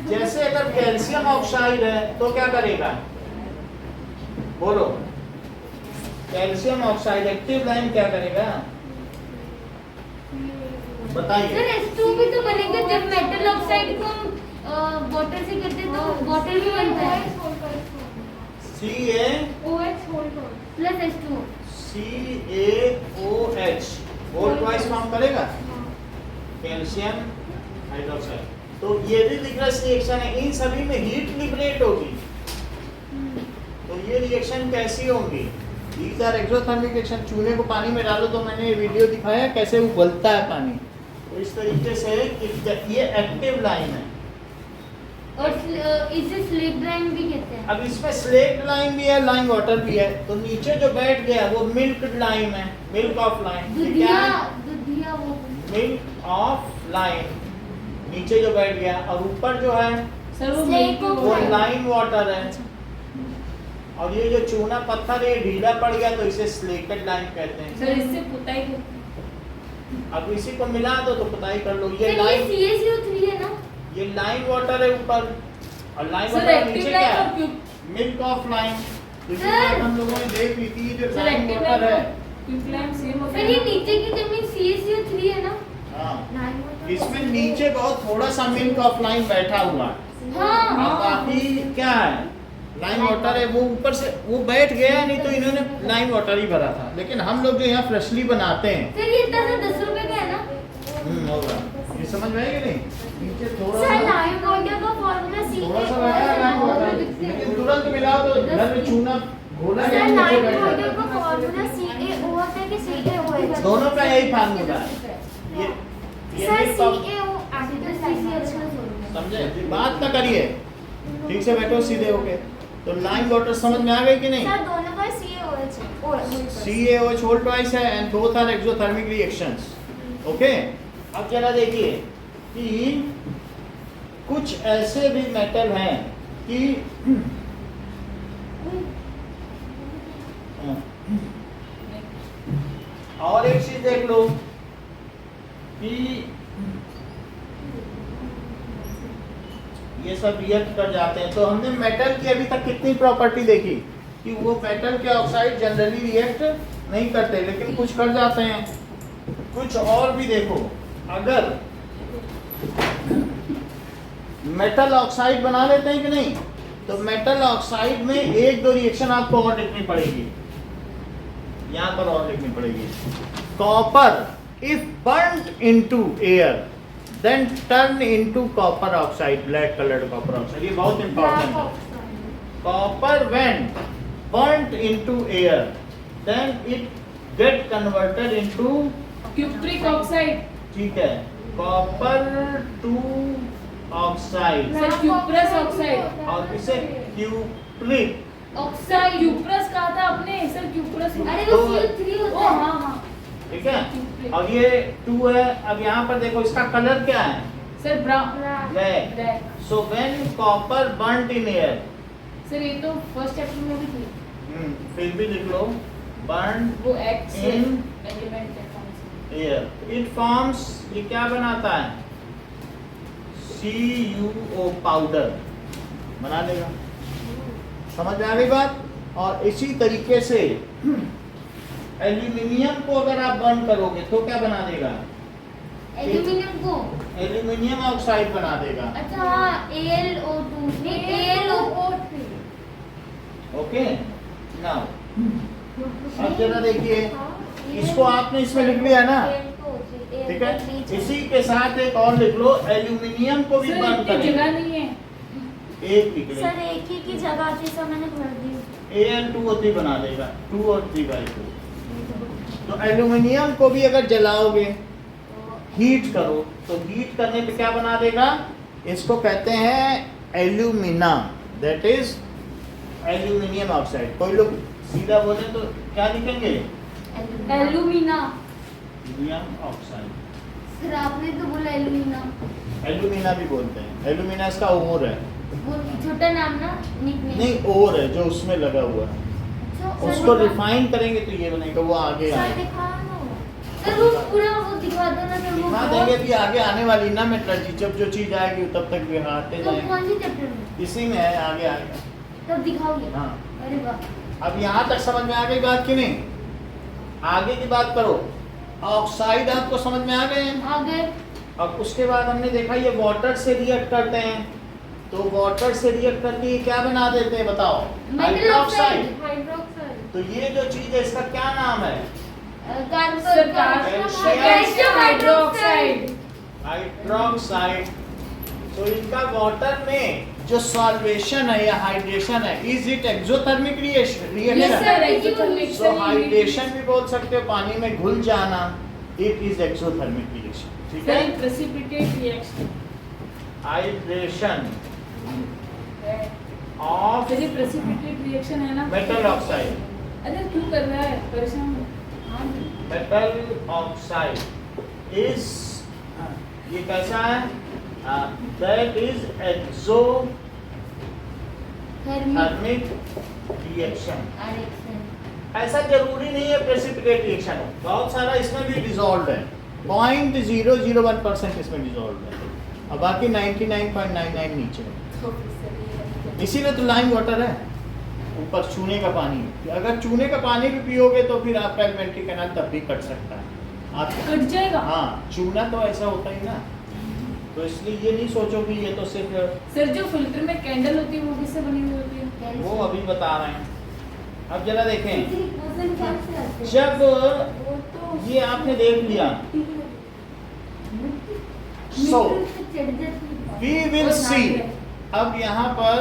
जैसे अगर कैल्शियम ऑक्साइड है तो क्या करेगा बोलो? कैल्शियम ऑक्साइड एक्टिव लाइन क्या करेगा बताइए? सर H2 भी तो बनेगा जब मेटल ऑक्साइड को हम वाटर से करते हैं तो वाटर भी बनता है। Plus H2O। CaOH volt wise form करेगा कैल्शियम हाइड्रोक्साइड। तो ये भी विग्रस रिएक्शन है, इन सभी में हीट लिबरेट होगी। तो ये रिएक्शन कैसी होंगी? These are exothermic reaction। चूने को पानी में डालो तो मैंने वीडियो दिखाया कैसे उबलता है पानी, तो इस तरीके से ये एक्टिव लाइन है। और इसे स्लिप लाइन भी कहते हैं। अब इसमें स्लेक्ट लाइन भी है, लाइन वाटर भी है। तो नीचे जो बैठ गया वो मिल्क लाइन है, मिल्क ऑफ लाइन। दुधिया वो मिल्क ऑफ लाइन नीचे जो बैठ गया, और ऊपर जो है सर वो Snake milky वो way। लाइन वाटर है। और ये जो चूना पत्थर है ढीला पड़ गया तो इसे स्लेटेड लाइन कहते हैं। सर इससे पुताई को अब इसी को मिला दो तो पुताई कर लो। ये सर ये लाइन, CaCO3 है ना? ये लाइन वाटर है ऊपर, और लाइन सर वाटर एक्टिव नीचे लाइन क्या और है? Cube. Milk of line. Sir! हम लोगों ने देख ली थी जो sir line active water line है। और क्यूब लाइन सेम होता सर ये है। नीचे की जमीन CaCO3 है ना? हाँ, इसमें नीचे बहुत थोड़ा सा मिल्क ऑफ लाइन बैठा हुआ है, हाँ। और बाकी क्या है? लाइन वाटर है। वो ऊपर से वो बैठ गया, नहीं तो इन्होंने लाइन वाटर ही भरा था। लेकिन हम लोग जो यहाँ फ्रेशली बनाते हैं, सर ये इतना सा 10 रुपए का है ना? होगा। ये समझ में आएगी नहीं? नीचे थोड़ा सर सा लाइम वाटर का फॉर्मूला थोड़ा सा बैठा है लाइन वाटर, लेकिन तुरंत मिलाओ तो घर में चूना घोला सर या नीचे लाइम बैठ वाटर जाता का फॉर्मूला CaO होता है कि CaOH? है। दोनों का यही फार्मूला है। ये सर mix of- CaO समझे? बात ना करिए, ठीक से बैठो सीधे होके। तो लाइन वाटर समझ में आ गई कि नहीं? सर दोनों का CaOH है। CaOH whole twice है, and both are exothermic reactions. Okay, अब जरा देखिए कि कुछ ऐसे भी मेटल हैं कि और एक चीज देख लो कि ये सब रिएक्ट कर जाते हैं। तो हमने मेटल की अभी तक कितनी प्रॉपर्टी देखी? कि वो मेटल के ऑक्साइड जनरली रिएक्ट नहीं करते, लेकिन कुछ कर जाते हैं। कुछ और भी देखो, अगर मेटल ऑक्साइड बना लेते हैं कि नहीं, तो मेटल ऑक्साइड में एक दो रिएक्शन आपको और लिखनी पड़ेगी, यहां पर और लिखनी पड़ेगी। Copper if burned into air then turn into copper oxide, black coloured copper oxide. ये बहुत इंपॉर्टेंट है। Copper when burned into air then it get converted into cupric oxide. ठीक है, copper two oxide sir cuprous oxide. और इसे cupric oxide cuprous कहा था आपने सर, क्यूप्रस। अरे वो CO3 ओ होता है। हाँ हाँ ठीक है। और ये 2 है। अब यहाँ पर देखो इसका कलर क्या है, sir brown black. Black. So when copper burned in air, sir ये तो फर्स्ट चैप्टर में भी थी। फिर भी लिख लो, बर्न्ड वो एक्स इन एलिमेंट है कौन सा? एयर, इट फॉर्म्स, ये क्या बनाता है, CuO पाउडर बना देगा। समझ में आ गई बात। और इसी तरीके से एल्यूमिनियम को अगर आप बर्न करोगे तो क्या बना देगा, एल्यूमिनियम को, एल्यूमिनियम ऑक्साइड बना देगा। अच्छा हाँ, AlO2 नहीं AlO3। ओके, नाउ अब जरा देखिए, इसको आपने इसमें लिख लिया ना, ठीक है। इसी के साथ एक और लिख लो, एल्यूमिनियम को भी सर बर्न इतनी करेंगे। जगह नहीं है। एक लिख ले, सर एक ही की जगह थी, सब मैंने भर दी। Al2O3 बना देगा, 2 और 3/2। तो एल्यूमिनियम को भी अगर जलाओगे, हीट करो, तो हीट करने पे क्या बना देगा, इसको कहते हैं alumina, that is aluminium oxide. कोई लोग सीधा बोले तो क्या लिखेंगे, एल्यूमिना। Aluminium oxide. सर आपने तो बोला एल्यूमिना, एल्यूमिना भी बोलते हैं, एल्यूमिना इसका ओर है, वो छोटा नाम ना, निकनेम। नहीं ओर है जो उसमें लगा हुआ है, अच्छा, सर उसको दिखा- रिफाइन करेंगे तो ये बनेगा, वो आगे सर आएगा। दिखा ना वो। सर वो पूरा वो दिखा दो ना सर, वो दिखा देंगे भी, आगे आने वाली ना मेट्रोलॉजी, जब जो चीज आएगी तब तक दिखाते तो जाएंगे। कौन सी चैप्टर में, इसी में है, आगे आएगा। तब दिखाओगे। हाँ, अरे वाह, अब यहाँ तक समझ में आ गई बात कि नहीं, आगे की बात करो। ऑक्साइड आपको समझ में आ गए हैं। आगे अब उसके बाद हमने देखा ये वाटर से रिएक्ट करते हैं, तो वाटर से रिएक्ट करके ये क्या बना देते हैं बताओ, मेटल ऑक्साइड, हाइड्रोक्साइड। तो ये जो चीज है इसका क्या नाम है, सर कैल्शियम हाइड्रोक्साइड। हाइड्रोक्साइड। तो इनका वाटर में जो सॉल्वेशन है या हाइड्रेशन है, is it exothermic yes reaction. Sir exothermic. So hydration भी बोल सकते हो, पानी में घुल जाना, इट इज एक्सोथर्मिक रिएक्शन। ठीक है, sir precipitate reaction. Hydration of sir ये प्रेसिपिटेट रिएक्शन है ना। मेटल ऑक्साइड, अरे क्यों कर रहा है परेशान। मेटल ऑक्साइड इज, ये कैसा है, दैट इज एक्सोथर्मिक रिएक्शन। ऐसा जरूरी नहीं है प्रेसिपिटेट रिएक्शन, बहुत सारा इसमें भी डिसॉल्व है, 0.001% इसमें डिसॉल्व है, और बाकी 99.99 नीचे है। इसीलिए तो लाइम वाटर है, ऊपर चूने का पानी। अगर चूने का पानी भी पियोगे तो फिर आपका एलिमेंट्री कैनाल तब भी कट सकता है, आप कट जाएगा। हाँ, चूना तो ऐसा होता ही ना, तो इसलिए ये नहीं सोचो कि ये तो सिर्फ, सर जो फिल्टर में कैंडल होती है वो किससे बनी हुई होती है? वो अभी बता रहे हैं। अब जरा देखें, जब जब ये आपने देख लिया, so we will see, अब यहाँ पर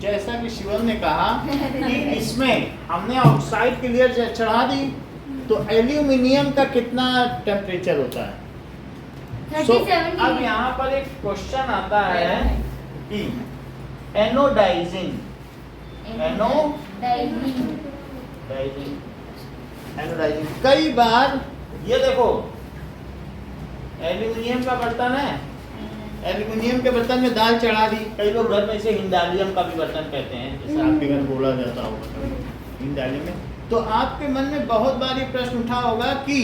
जैसा कि शिवम ने कहा कि इसमें हमने ऑक्साइड की लेयर चढ़ा दी, तो एल्यूमिनियम का कितना टेम्परेचर होता है। So, अब यहाँ पर एक क्वेश्चन आता है कि एनोडाइजिंग, एनोडाइजिंग कई बार, ये देखो एल्यूमिनियम का बर्तन है, एल्यूमिनियम के बर्तन में दाल चढ़ा दी, कई लोग घर में इसे हिंदालियम का भी बर्तन कहते हैं, जैसे आपके घर बोला जाता होगा हिंदालियम में। तो आपके मन में बहुत बार ये प्रश्न उठा होगा कि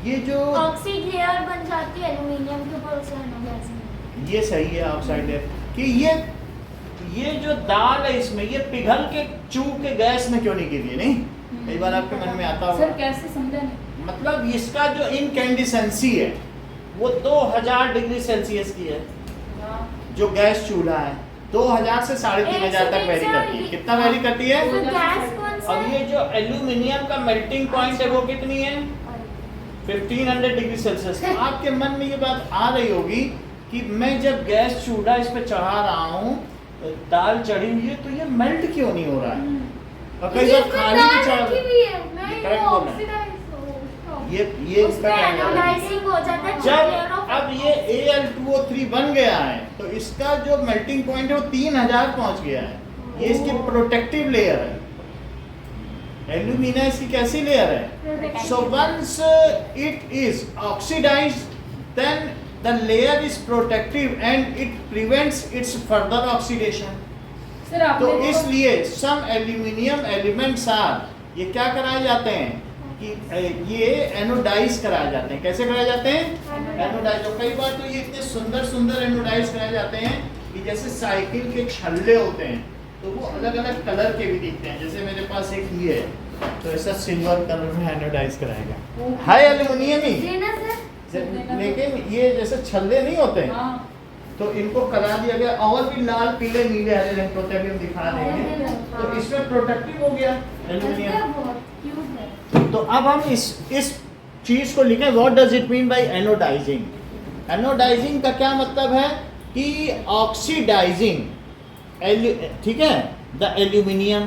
ये जो ऑक्सीड लेयर बन जाती है एल्युमिनियम के ऊपर, उसे एनोडाइजिंग। ये सही है ऑक्साइड है कि ये जो दाल है इसमें ये पिघल के चू के गैस में क्यों नहीं गिरी? नहीं, कई बार आपके मन में आता सर होगा। कैसे समझा नहीं? मतलब इसका जो इनकैंडिसेंसी है वो 2000 डिग्री सेल्सियस की है। हाँ। जो गैस चूल्हा है 2000 से 3500 तक वेरी करती है। कितना वेरी करती है? तो गैस कौन सा और है? ये जो एल्यूमिनियम का मेल्टिंग पॉइंट है वो कितनी है? 1500 डिग्री सेल्सियस। आपके मन में ये बात आ रही होगी कि मैं जब गैस चूल्हा इस पे चढ़ा रहा हूँ, दाल चढ़ी हुई है, तो ये मेल्ट क्यों नहीं हो रहा है? और कई बार खाली भी चढ़ा करेक्ट बोल रहे हैं। ये उसमें एनोडाइजिंग हो जाता है। जब अब ये Al2O3 बन गया है तो इसका जो मेल्टिंग पॉइंट है वो 3000 पहुंच गया है। ये इसकी प्रोटेक्टिव लेयर है। एल्यूमिना इसकी कैसी लेयर है? So once it is oxidised then the layer is protective and it prevents its further oxidation. Sir तो आपने इसलिए सम एल्यूमिनियम एलिमेंट्स आर ये क्या कराए जाते हैं कि ये एनोडाइज कराए जाते हैं। कैसे कराए जाते हैं? एनोडाइज। और कई बार तो ये इतने सुंदर सुंदर एनोडाइज कराए जाते हैं कि जैसे साइकिल के छल्ले होते हैं तो वो अलग अलग कलर के भी दिखते हैं। जैसे मेरे पास एक ये है तो ऐसा सिल्वर कलर में एनोडाइज कराएगा, है एल्यूमिनियम ही, लेना सर। लेकिन ये जैसे छल्ले नहीं होते हाँ। तो इनको करा दिया गया। और भी लाल पीले नीले हरे रंग होते हैं, अभी हम दिखा देंगे। तो इसमें प्रोटेक्टिव हो गया एल्यूमिनियम। बहुत क्यूट है। तो अब हम इस चीज को लिखें, what does it mean by anodising? Anodising का क्या मतलब है कि ऑक्सीडाइजिंग, ठीक है, the aluminium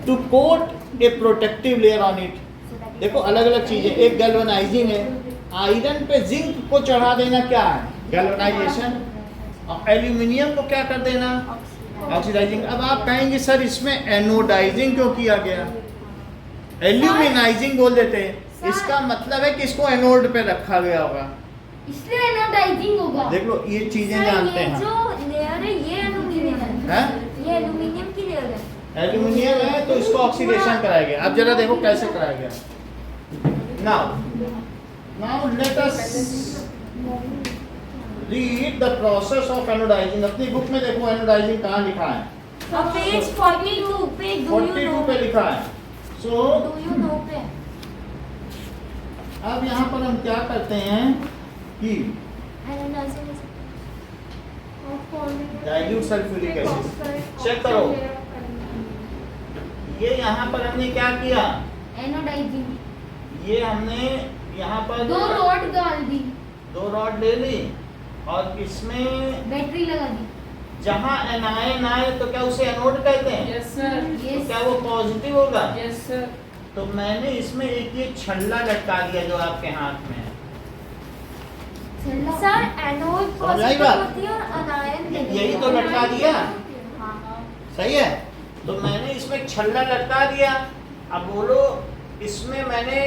to coat a protective layer on it. देखो अलग अलग चीजें, एक गैल्वेनाइजिंग है, आयरन पे जिंक को चढ़ा देना क्या है? गैल्वेनाइजेशन। और एल्यूमिनियम को क्या कर देना? ऑक्सीडाइजिंग। अब आप कहेंगे सर इसमें एनोडाइजिंग क्यों किया गया? एल्यूमिनाइजिंग बोल देते हैं, इसका मतलब है कि इसको एनोड पे रखा गया होगा, इसलिए एनोडाइजिंग होगा। देख लो ये चीजें सर, जानते ये हैं। जो लेयर है ये एल्यूमिनियम है। हैं? ये एल्यूमिनियम की लेयर है। एल्यूमिनियम है तो इसको ऑक्सीडेशन कराया गया। अब जरा देखो कैसे कराया गया। Now let us read the process of anodising. अपनी बुक में देखो एनोडाइजिंग कहाँ लिखा है? और पेज 42 पे डू यू 42 नो पे लिखा है। सो डू यू नो पे अब यहाँ पर हम क्या करते हैं कि डाइल्यूट सल्फ्यूरिक एसिड चेक करो। ये यहाँ पर हमने क्या किया? एनोडाइजिंग। ये हमने यहाँ पर 2 रॉड डाल दी, 2 रॉड ले ली और इसमें बैटरी लगा दी। जहाँ एनायन आए तो क्या उसे एनोड कहते हैं? Yes sir. तो क्या वो पॉजिटिव होगा? Yes sir. तो मैंने इसमें एक ये छल्ला लटका दिया जो आपके हाथ में है। सर एनोड समझ आई पॉजिटिव बात? होती है और अनायन यही तो लटका दिया, हाँ। सही है। तो मैंने इसमें एक छल्ला लटका दिया। अब बोलो इसमें मैंने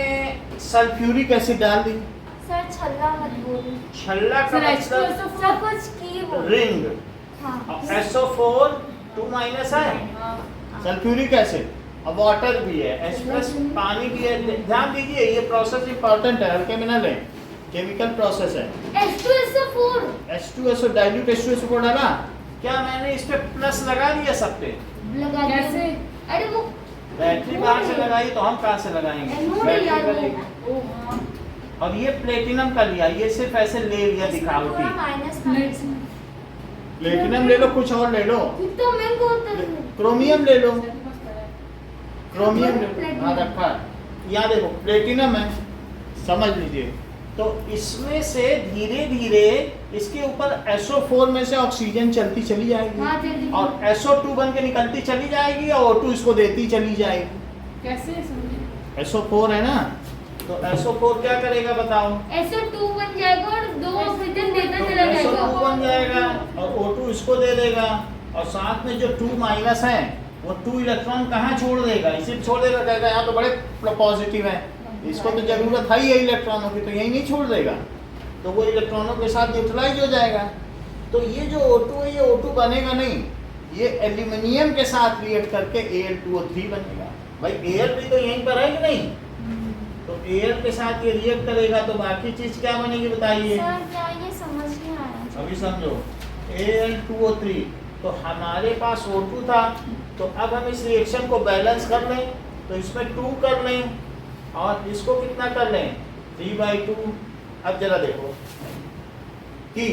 सल्फ्यूरिक एसिड डाल दी। सर छल्ला मत बोलो। छल्ला का सर मतलब सब कुछ की बोलो। रिंग। हाँ। SO4 2- है, हाँ। सल्फ्यूरिक एसिड और वाटर भी है, H+ पानी भी है। ध्यान दीजिए ये प्रोसेस इंपॉर्टेंट है, हल्के में ना लें, केमिकल प्रोसेस है। H2SO4 H2SO डाइल्यूट H2SO को डाला, क्या मैंने इस पे प्लस लगा दिया सब पे? लगा दिया। कैसे? अरे वो बैटरी बाहर से लगाई तो हम कहाँ से लगाएंगे? एनोड बैटरी यार का वो। लेंगे। ओ हाँ। और ये प्लेटिनम का लिया, ये सिर्फ ऐसे ले लिया दिखावटी। माइनस प्लेटिनम ले लो, कुछ और ले लो, कितना महंगा होता है। क्रोमियम ले लो, सर के पास पड़ा है। क्रोमियम ले लो। हाँ रखा है। यहाँ देखो प्लेटिनम है, समझ लीजिए। तो इसमें से धीरे धीरे इसके ऊपर SO4 में से ऑक्सीजन चलती चली जाएगी हाँ, जल्दी। और SO2 बन के निकलती चली जाएगी और O2 इसको देती चली जाएगी। कैसे समझे? SO4 है ना, तो SO4 क्या करेगा बताओ? SO2 बन जाएगा और 2 ऑक्सीजन देता तो चला SO2 जाएगा। बन जाएगा और O2 इसको दे देगा और साथ में जो 2- है वो 2 इलेक्ट्रॉन कहाँ छोड़ देगा? इसे छोड़ देगा, कहेगा यहाँ तो बड़े पॉजिटिव है, इसको तो जरूरत है ही है इलेक्ट्रॉनों की, तो यही नहीं छोड़ देगा, तो वो इलेक्ट्रॉनों के साथ न्यूट्रलाइज हो जाएगा। तो ये जो O2 है ये O2 बनेगा नहीं, ये एल्यूमिनियम के साथ रिएक्ट करके Al2O3 बनेगा। भाई एयर भी तो यहीं पर है कि नहीं? तो एयर के साथ ये रिएक्ट करेगा तो बाकी चीज क्या बनेगी बताइए? सर क्या ये समझ नहीं आया। अभी समझो, Al2O3 तो हमारे पास O2 था, तो अब हम इस रिएक्शन को बैलेंस कर लें, तो इसमें 2 कर लें और इसको कितना कर लें 3/2। अब जरा देखो कि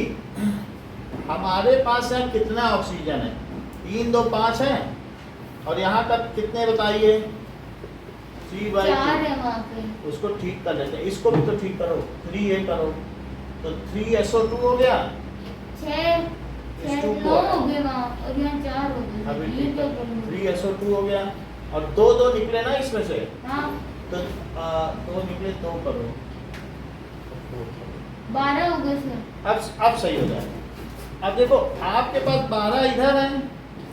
हमारे पास है कितना ऑक्सीजन है, 3 2 5 है, और यहाँ तक कितने बताइए 3/2। 4 है वहाँ पे। उसको ठीक कर लेते हैं, इसको भी तो ठीक करो, 3 ये करो, तो 3SO2 हो गया, 6 H2 9 हो गए वहाँ, और यहाँ 4 हो गए। अभी ये ठीक क्या है, करूँ? 3SO2 हो गया, और 2 निकले ना इसमें से, हाँ, तो 2 निकले, 2 करो, 12 हो गए सर। अब सही हो जाए। अब देखो आपके पास 12 इधर है,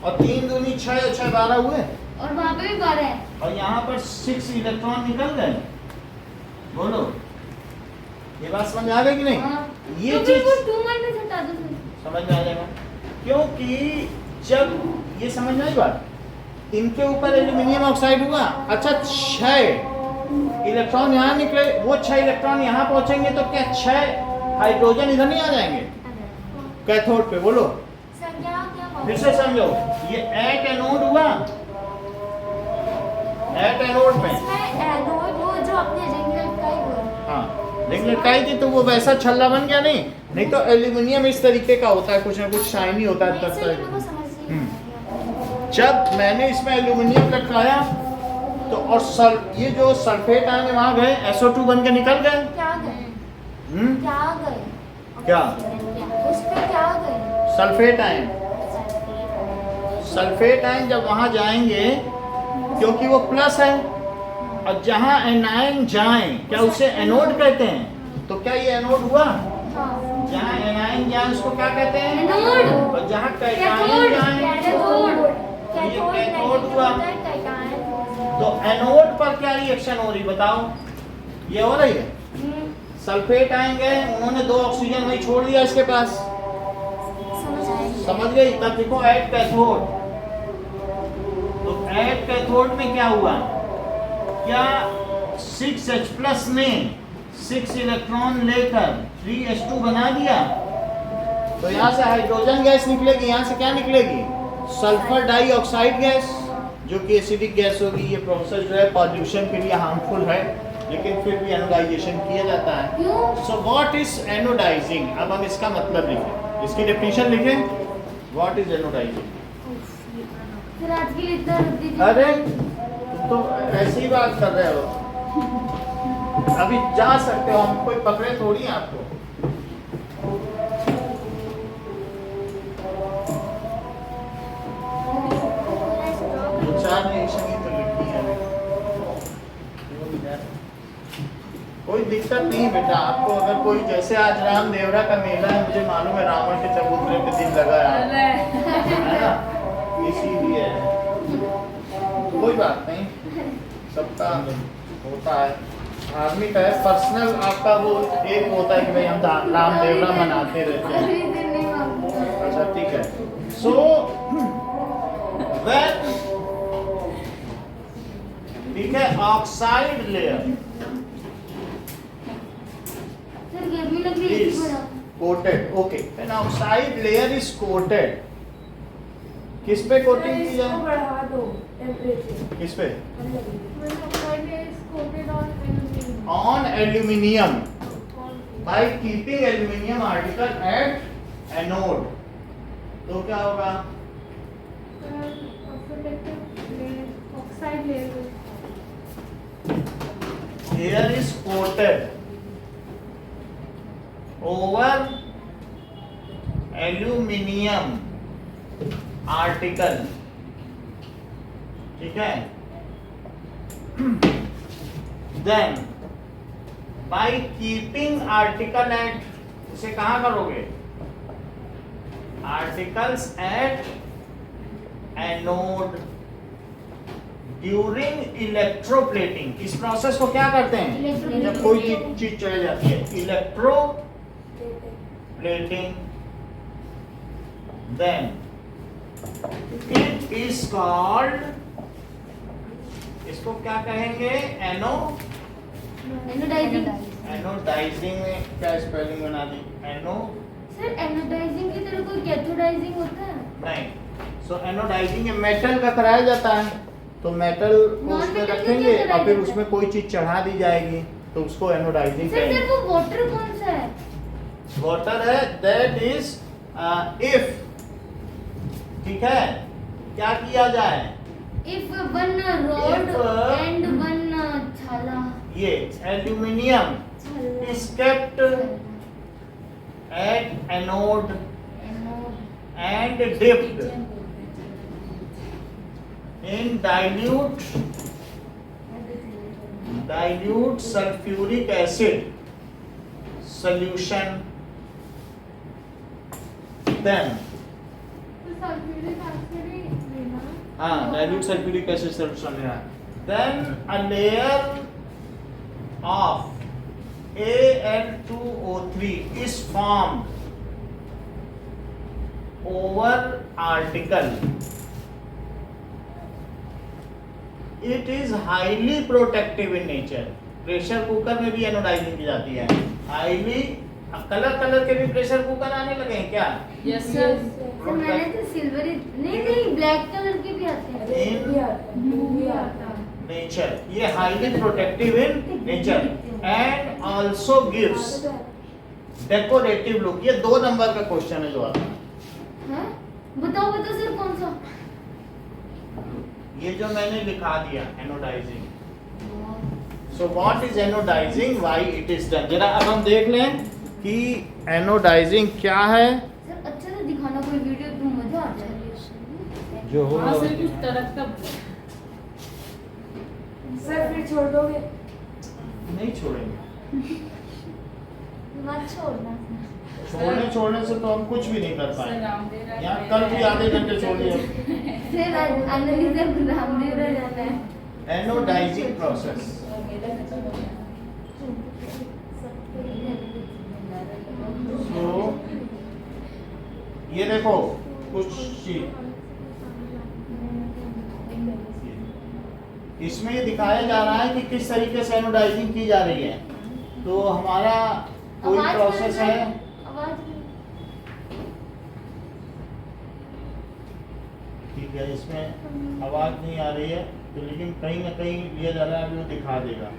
और 3 दूनी 6 और 6 12 हुए, और वहाँ पे भी 12 है। और यहाँ पर 6 इलेक्ट्रॉन निकल गए। बोलो, ये बात समझ में आ गई कि नहीं? हाँ। ये तो फिर चीज वो 2 माइनस हटा दो सर। समझ में आ जाएगा, क्योंकि जब ये समझ में आई बात, इनके ऊपर एल्यूमिनियम ऑक्साइड हुआ, अच्छा 6 इलेक्ट्रॉन यहाँ निकले, वो 6 इलेक्ट्रॉन यहाँ पहुंचेंगे, तो क्या 6 हाइड्रोजन इधर नहीं आ जाएंगे कैथोड पे? बोलो सर क्या क्या फिर से समझो, ये एट एनोड हुआ, एट एनोड में, इसमें एनोड वो जो अपने रिंग लटकाई हुआ है। हाँ रिंग लटकाई थी, तो वो वैसा छल्ला बन गया नहीं तो एल्यूमिनियम इस तरीके का होता है, कुछ ना कुछ शाइनी होता है तब इसलिए मेरे को तक। समझ नहीं आया। जब मैंने इसमें एल्यूमिनियम लटकाया, तो और ये जो सल्फेट आयन वहां गए, SO2 बन के निकल गए। क्या गए क्या गए क्या? उस पे क्या गए? सल्फेट आयन, सल्फेट आयन जब वहां जाएंगे, क्योंकि वो प्लस है, और जहां एनायन जाएं, क्या उसे एनोड कहते हैं? तो क्या ये एनोड हुआ? हाँ। जहां एनायन जाए उसको क्या कहते हैं? एनोड। और जहां कैटायन कैथोड। जाए, कैथोड कैथोड नहीं हुआ। होता है, कैटायन। तो एनोड पर क्या रिएक्शन हो रही बताओ? ये हो रही है, सल्फेट आयन गए, उन्होंने 2 ऑक्सीजन वहीं छोड़ दिया इसके पास, समझ गई? तब देखो एट कैथोड, तो एट कैथोड में क्या हुआ? क्या 6H+ ने 6 इलेक्ट्रॉन लेकर 3H2 बना दिया, तो यहाँ से हाइड्रोजन गैस निकलेगी, यहाँ से क्या निकलेगी? सल्फर डाइऑक्साइड गैस, जो कि एसिडिक गैस होगी। ये प्रोसेस जो है पॉल्यूशन के लिए हार्मफुल है, लेकिन फिर भी एनोडाइजेशन किया जाता है। क्यों? So what is anodising? अब हम इसका मतलब लिखें, इसकी डेफिनेशन लिखें। What is anodising? सर आज के लिए इतना रख दीजिए। अरे तुम तो ऐसी ही बात कर रहे हो, अभी जा सकते हो, हम कोई पकड़े थोड़ी हैं आपको। दो चार रिएक्शन ही तो लिखी है, कोई दिक्कत नहीं बेटा। आपको अगर कोई, जैसे आज रामदेवरा का मेला है, मुझे मालूम है रावण के चबूतरे पे दिन लगा है ना, इसीलिए कोई बात नहीं, सबका होता है, धार्मिक है, पर्सनल आपका वो एक होता है कि भाई हम रामदेवरा मनाते रहते हैं। अगले दिन नहीं मांगूंगा। अच्छा ठीक है। सो व्हेन, ठीक है, ऑक्साइड लेयर सर गर्मी लग रही है is थोड़ा। coated, okay, when oxide layer is coated, किस पे कोटिंग की इसको जाए? बढ़ा दो टेम्परेचर। किस पे? Oxide On aluminium, by keeping aluminium article at anode, तो क्या होगा? Layer is coated over aluminium article, ठीक है? Then by keeping article at, इसे कहाँ करोगे? Articles at anode during electroplating. इस प्रोसेस को क्या करते हैं? जब कोई चीज चढ़ जाती है, electroplating, then it is called, इसको क्या कहेंगे? एनोडाइजिंग। एनोडाइजिंग में क्या स्पेलिंग बना दी? एनो सर एनोडाइजिंग की तरह कोई कैथोडाइजिंग होता है? नहीं, सो एनोडाइजिंग मेटल का कराया जाता है, तो मेटल को Non-metal उसमें का रखेंगे क्या और फिर कराया उसमें कोई चीज चढ़ा दी जाएगी, तो उसको एनोडाइजिंग सर कहेंगे। तेरे को वाटर कौन सा है? वाटर है, दैट इज इफ, ठीक है, क्या किया जाए, If one rod If, and one छाला ये एल्यूमिनियम छाला is kept at anode and dipped in dilute sulfuric acid solution, then dilute sulfuric acid solution लेना, then a layer of Al2O3 is formed over article. It is highly protective in nature. Pressure cooker में भी anodising की जाती है, highly. अब colour के भी pressure cooker आने लगे हैं क्या? Yes sir. सर मैंने तो सिल्वर नहीं ब्लैक कलर के भी आते हैं। नेचर, ये highly protective in nature and also gives decorative look. ये 2 नंबर का क्वेश्चन है जो आता है। हैं? बताओ सर कौन सा? ये जो मैंने लिखा दिया anodising. So what is anodising, why it is done. जरा अब हम देख लें कि एनोडाइजिंग क्या है। सर अच्छा से दिखाना कोई वीडियो, तो मजा आ जाए। जो हाँ सर कुछ तरह का सर फिर छोड़ दोगे? नहीं छोड़ेंगे, मत छोड़ना। छोड़ने से तो हम कुछ भी नहीं कर सर पाएंगे। रामदेव यहाँ कल भी आधे घंटे छोड़ दिए। फिर अनलिज रामदेव रह जाता है। एनोडाइजिंग प्रोसेस, तो ये देखो कुछ चीज इसमें ये दिखाया जा रहा है कि किस तरीके से एनोडाइजिंग की जा रही है। तो हमारा कोई आवाज प्रोसेस बंद है, आवाज ठीक है, इसमें आवाज नहीं आ रही है, तो लेकिन कहीं ना कहीं लिया जा रहा है, वो दिखा देगा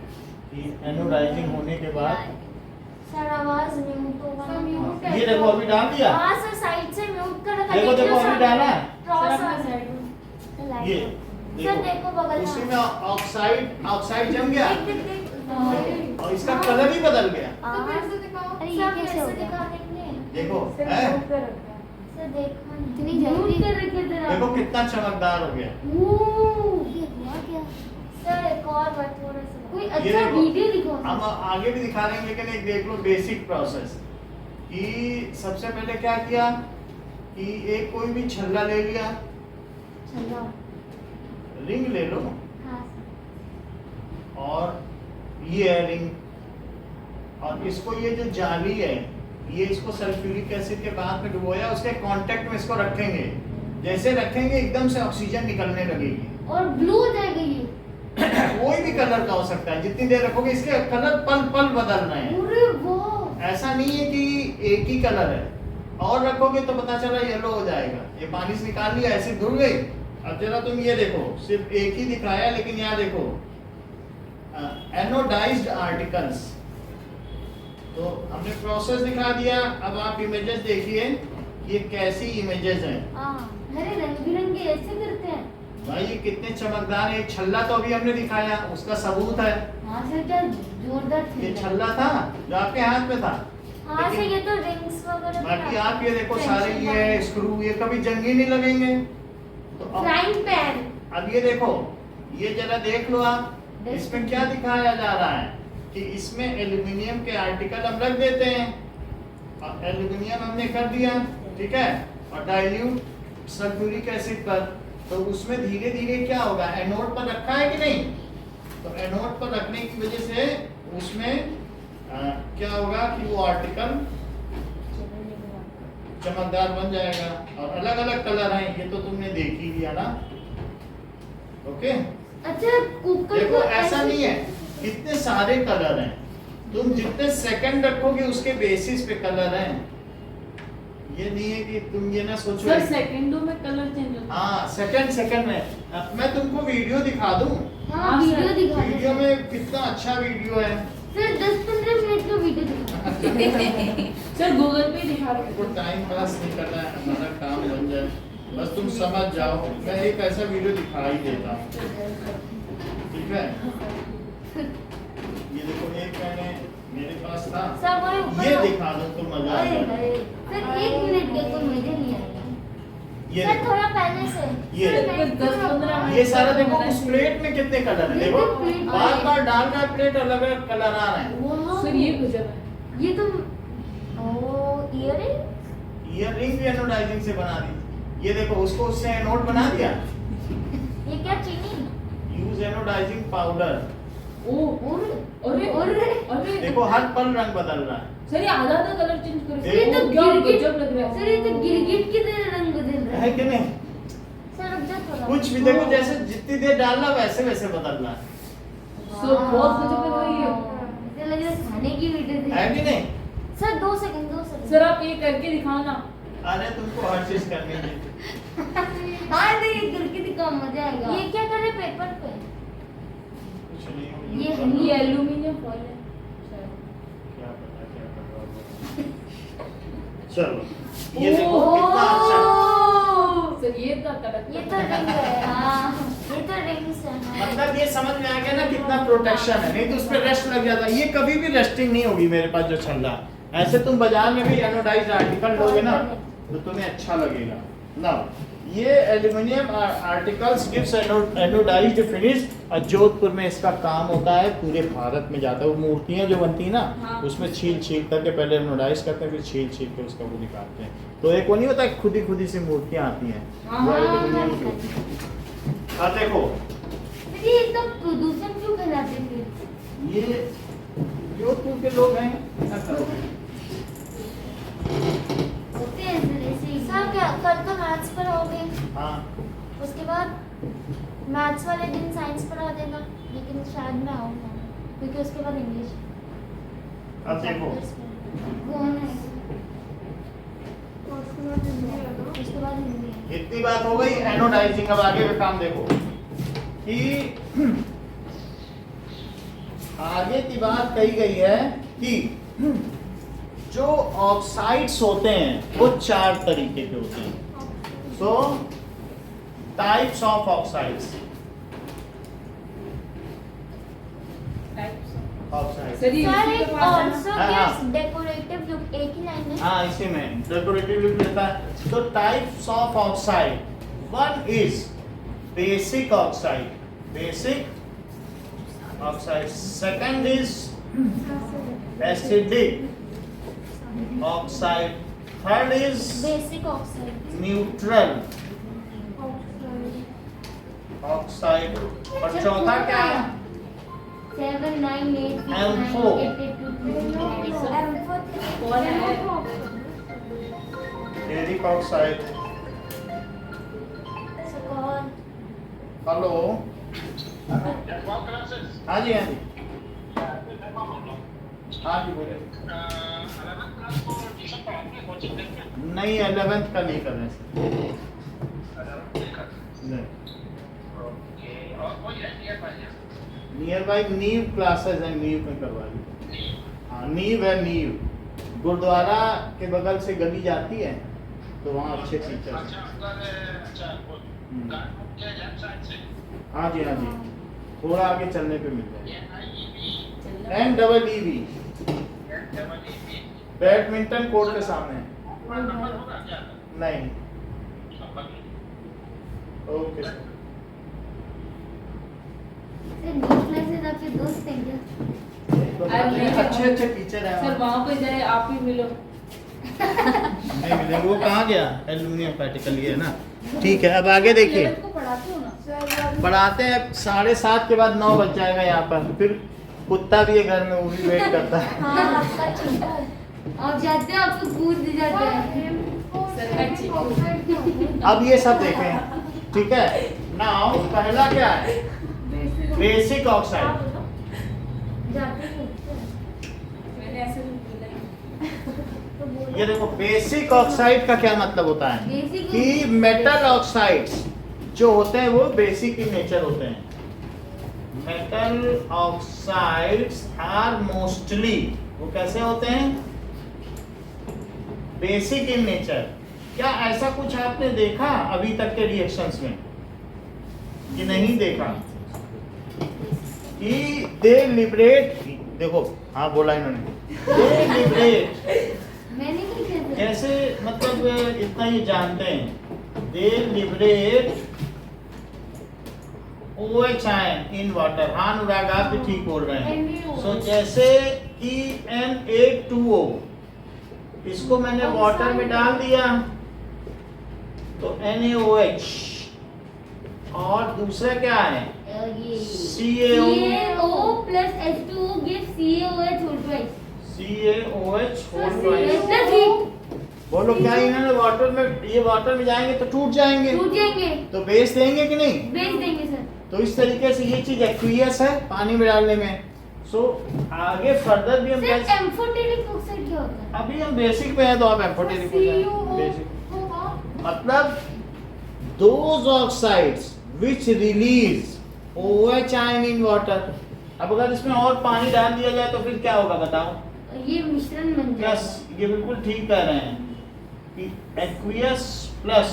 कि एनोडाइजिंग होने के बाद। सर आवाज म्यूट होगा। सर, म्यूट ये देखो अभी डाल दिया, हाँ सर साइड से म्यूट कर रखा है। देखो देखो अभी डाला है। क्रॉस ये सर देखो बगल उसी में ऑक्साइड जम गया देख और इसका कलर ही बदल गया। तो फिर से दिखाओ। अरे ये कैसे हो गया? देखो सर है, म्यूट कर रखा है। सर देखो इतनी जल्दी कर रखे तेरा। देखो कितना चमकदार हो गया। ये हुआ क्या? सर एक और बात थोड़ा सा कोई ये अच्छा देखो, वीडियो दिखाओ। हम आगे भी दिखा रहे हैं, लेकिन एक देख लो बेसिक प्रोसेस कि सबसे पहले क्या किया कि एक कोई भी छल्ला ले लिया, चलो रिंग ले लो, हाँ और ये है रिंग, और इसको ये जो जाली है ये इसको सल्फ्यूरिक एसिड के बाद में डुबोया, उसके कांटेक्ट में इसको रखेंगे। जैसे रखेंगे एकदम से ऑक्सीजन निकलने लगेगी। और ब्लू हो जाएगा ये। कोई भी कलर का हो सकता है, जितनी देर रखोगे इसके कलर पल पल बदल रहे हैं। अरे वो ऐसा नहीं है कि एक ही कलर है, और रखोगे तो पता चला येलो हो जाएगा। ये पानी से निकाल लिया, ऐसे धुल गई। अब जरा तुम ये देखो, सिर्फ एक ही दिखाया, लेकिन यहाँ देखो एनोडाइज्ड आर्टिकल्स। तो हमने प्रोसेस दिखा दिया। अब आप इमेजेस देखिए, ये कैसी इमेजेस हैं। अरे रंग बिरंगे ऐसे करते हैं। भाई ये कितने चमकदार है। छल्ला तो अभी हमने दिखाया, उसका सबूत है। हाँ सर क्या जोरदार थे। ये छल्ला था जो आपके हाथ में था। हाँ सर ये तो रिंग्स वगैरह। बाकी आप ये देखो सारे ये स्क्रू, ये कभी जंग ही नहीं लगेंगे। तो अब फ्राइंग पैन। अब ये देखो, ये जरा देख लो आप, इसमें क्या दिखाया जा रहा है कि इसमें एल्यूमिनियम के आर्टिकल हम रख देते हैं, और एल्यूमिनियम हमने कर दिया, ठीक है, और डाइल्यूट सल्फ्यूरिक एसिड पर, तो उसमें धीरे धीरे क्या होगा, एनोड पर रखा है कि नहीं, तो एनोड पर रखने की वजह से उसमें क्या होगा कि वो आर्टिकल चमकदार बन जाएगा। और अलग अलग कलर हैं, ये तो तुमने देख ही लिया ना। ओके, अच्छा कुकर देखो को ऐसा नहीं है, कितने सारे कलर हैं। तुम जितने सेकंड रखोगे उसके बेसिस पे कलर हैं। ये नहीं है कि तुम ये ना सोचो सर सेकंडों में कलर चेंज होता है। हाँ सेकंड में मैं तुमको वीडियो दिखा दूं। हाँ वीडियो दिखा वीडियो में कितना अच्छा वीडियो है। सर 10-15 मिनट का वीडियो दिखा। सर गूगल पे दिखा रहे हमको टाइम पास नहीं करना है, हमारा काम बन जाए, बस तुम समझ जाओ। मैं एक ऐसा वीडियो दिखा ही देता हूँ, ठीक है। ये देखो एक मैंने मेरे पास था, सर वो ऊपर ये का- दिखा दो तो मजा अरे आएगा। अरे, सर 1 मिनट का तो मुझे नहीं आएगा। ये सर देखो, थोड़ा पहले से। ये सर, देखो, मैं- 10-15 मिनट ये सारा देखो उस प्लेट में कितने कलर है, ये देखो तो प्लेट में बार है। बार डाल रहा है प्लेट, अलग अलग कलर आ रहे हैं। वो सर ये गुजर है। ये तो ओ इयरिंग ईयर रिंग भी एनोडाइजिंग से बना दी। ये देखो उसको उससे एनोड बना दिया। ये क्या चीनी? Use anodising powder. ओ और अरे और देखो हर पल रंग बदल रहा है। सर ये आधा आधा कलर चेंज कर ये तो क्या गिरगिट- गजब लग रहा है। सर ये तो गिरगिट की तरह रंग बदल रहा है कि नहीं? सर अब जा थोड़ा। कुछ भी देखो, जैसे जितनी देर डालना वैसे वैसे बदल रहा है। सर बहुत गजब लग रही है। मुझे लग रहा है खाने की वीडियो है कि नहीं? सर 2 सेकंड सर आप ये करके दिखाओ ना। अरे तुमको हर चीज करनी है। हाँ नहीं करके दिखाओ, मजा आएगा। ये क्या कर रहे पेपर पे? कुछ नहीं हो, ये कर लो। ये एल्यूमिनियम फॉइल है क्या पता क्या कर रहा होगा। चलो ये देखो कितना अच्छा। सर ये तो कड़क ये तो रिंग है। हाँ ये तो रिंग्स है। हाँ। मतलब ये समझ में आ गया ना कितना प्रोटेक्शन है, नहीं तो उस पर रस्ट लग जाता। ये कभी भी रस्टिंग नहीं होगी मेरे पास जो चल रहा है। ऐसे तुम बाजार में भी एनोडाइज्ड आर्टिकल लोगे ना तो तुम्हें अच्छा लगेगा ना। ये aluminium articles gives anodised finish, और जोधपुर में इसका काम होता है, पूरे भारत में जाता है। वो मूर्तियां जो बनती है ना हाँ। उसमें छील छील करके पहले एनोडाइज करते हैं, फिर छील छील के उसका वो निकालते हैं। तो एक वो नहीं होता खुद ही सी मूर्तियां आती हैं, वो एल्यूमिनियम की होती हैं। अब देखो ये एकदम प्रदूषण क्यों फैलाते फिर? ये जोधपुर के लोग हैं, क्या करोगे? होते हैं ऐसे ही। सर क्या कल तो मैथ्स पढ़ाओगे? हाँ उसके बाद मैथ्स वाले दिन साइंस पढ़ा देना, लेकिन शायद मैं आऊँगा क्योंकि उसके बाद इंग्लिश। अब देखो कौन है? उसके बाद हिंदी है। इतनी बात हो गई एनोडाइजिंग। अब आगे का काम देखो कि आगे की बात कही गई है कि जो ऑक्साइड्स होते हैं वो 4 तरीके के होते हैं। सो types of oxides. Oxide sir ये सर इसी एक के पास है ना? ऑल्सो हाँ, गिव्स हाँ। डेकोरेटिव लुक, एक ही लाइन में। हाँ इसी में डेकोरेटिव लुक रहता है। तो types of oxide, one is basic oxide, basic oxide. Second is acidic oxide. Third is basic oxide. Neutral oxide. और चौथा क्या है? 7 9 8 M4 कौन है? Ferric oxide. हेलो, हाँ जी हाँ जी हाँ जी बोलिए। नहीं 11th का नहीं कर रहे हैं। नहीं नियर बाई नीव क्लासेस हैं, नीव में करवा ली। हाँ नीव है, नीव गुरुद्वारा के बगल से गली जाती है तो वहाँ अच्छे टीचर हैं। हाँ जी हाँ जी, थोड़ा आगे चलने पे मिल जाएगा। NEEV बैडमिंटन कोर्ट के सामने। नहीं ओके सर। आपके दोस्त हैं क्या? अच्छे अच्छे टीचर हैं सर वहाँ। वहाँ पे जाए आप ही मिलो। नहीं मिलेंगे, वो कहाँ गया? एल्यूमिनियम पार्टिकल ये है ना। ठीक है अब आगे देखिए, 11th को पढ़ाते हो ना? पढ़ाते हैं 7:30 के बाद 9 बज जाएगा यहाँ पर। फिर कुत्ता भी है घर में, वो भी वेट करता है। हाँ आपका चिंता है। आप जाते हो आपको कूद जाते हैं। सर अच्छी। अब ये सब देखें, ठीक है। नाउ पहला क्या है? Basic oxide. जाते हैं। मैंने ऐसे भी बोला है। तो ये देखो बेसिक ऑक्साइड का क्या मतलब होता है Basic कि मेटल ऑक्साइड्स जो होते हैं वो बेसिक इन नेचर होते हैं। मेटल ऑक्साइड्स आर मोस्टली, वो कैसे होते हैं? Basic in nature. क्या ऐसा कुछ आपने देखा अभी तक के रिएक्शंस में कि नहीं देखा कि दे लिबरेट, देखो हाँ बोला इन्होंने, दे लिबरेट, मैंने नहीं किया। कैसे मतलब इतना ये जानते हैं, they liberate OH ion in water. हाँ अनुराग आप भी ठीक बोल रहे हैं। सो जैसे कि Na2O, इसको मैंने वाटर में डाल दिया तो NaOH, और दूसरा क्या है CaO plus H2O gives CaOH whole twice. CaOH So whole CaO twice। plus heat. बोलो क्या इन्होंने वाटर में, ये वाटर में जाएंगे तो टूट जाएंगे, टूट जाएंगे, तो बेस देंगे कि नहीं? बेच देंगे सर। तो इस तरीके से ये चीज एक्वियस है पानी में डालने में। सो आगे फर्दर भी हम सर कैसे, एम्फोटेरिक ऑक्साइड क्या होता है? अभी हम बेसिक पे हैं तो आप एम्फोटेरिक हो जाए। बेसिक मतलब those oxides which release OH ion in water. अब अगर इसमें और पानी डाल दिया जाए तो फिर क्या होगा बताओ? ये मिश्रण बन यस, जाएगा। ये बिल्कुल ठीक कह रहे हैं कि aqueous plus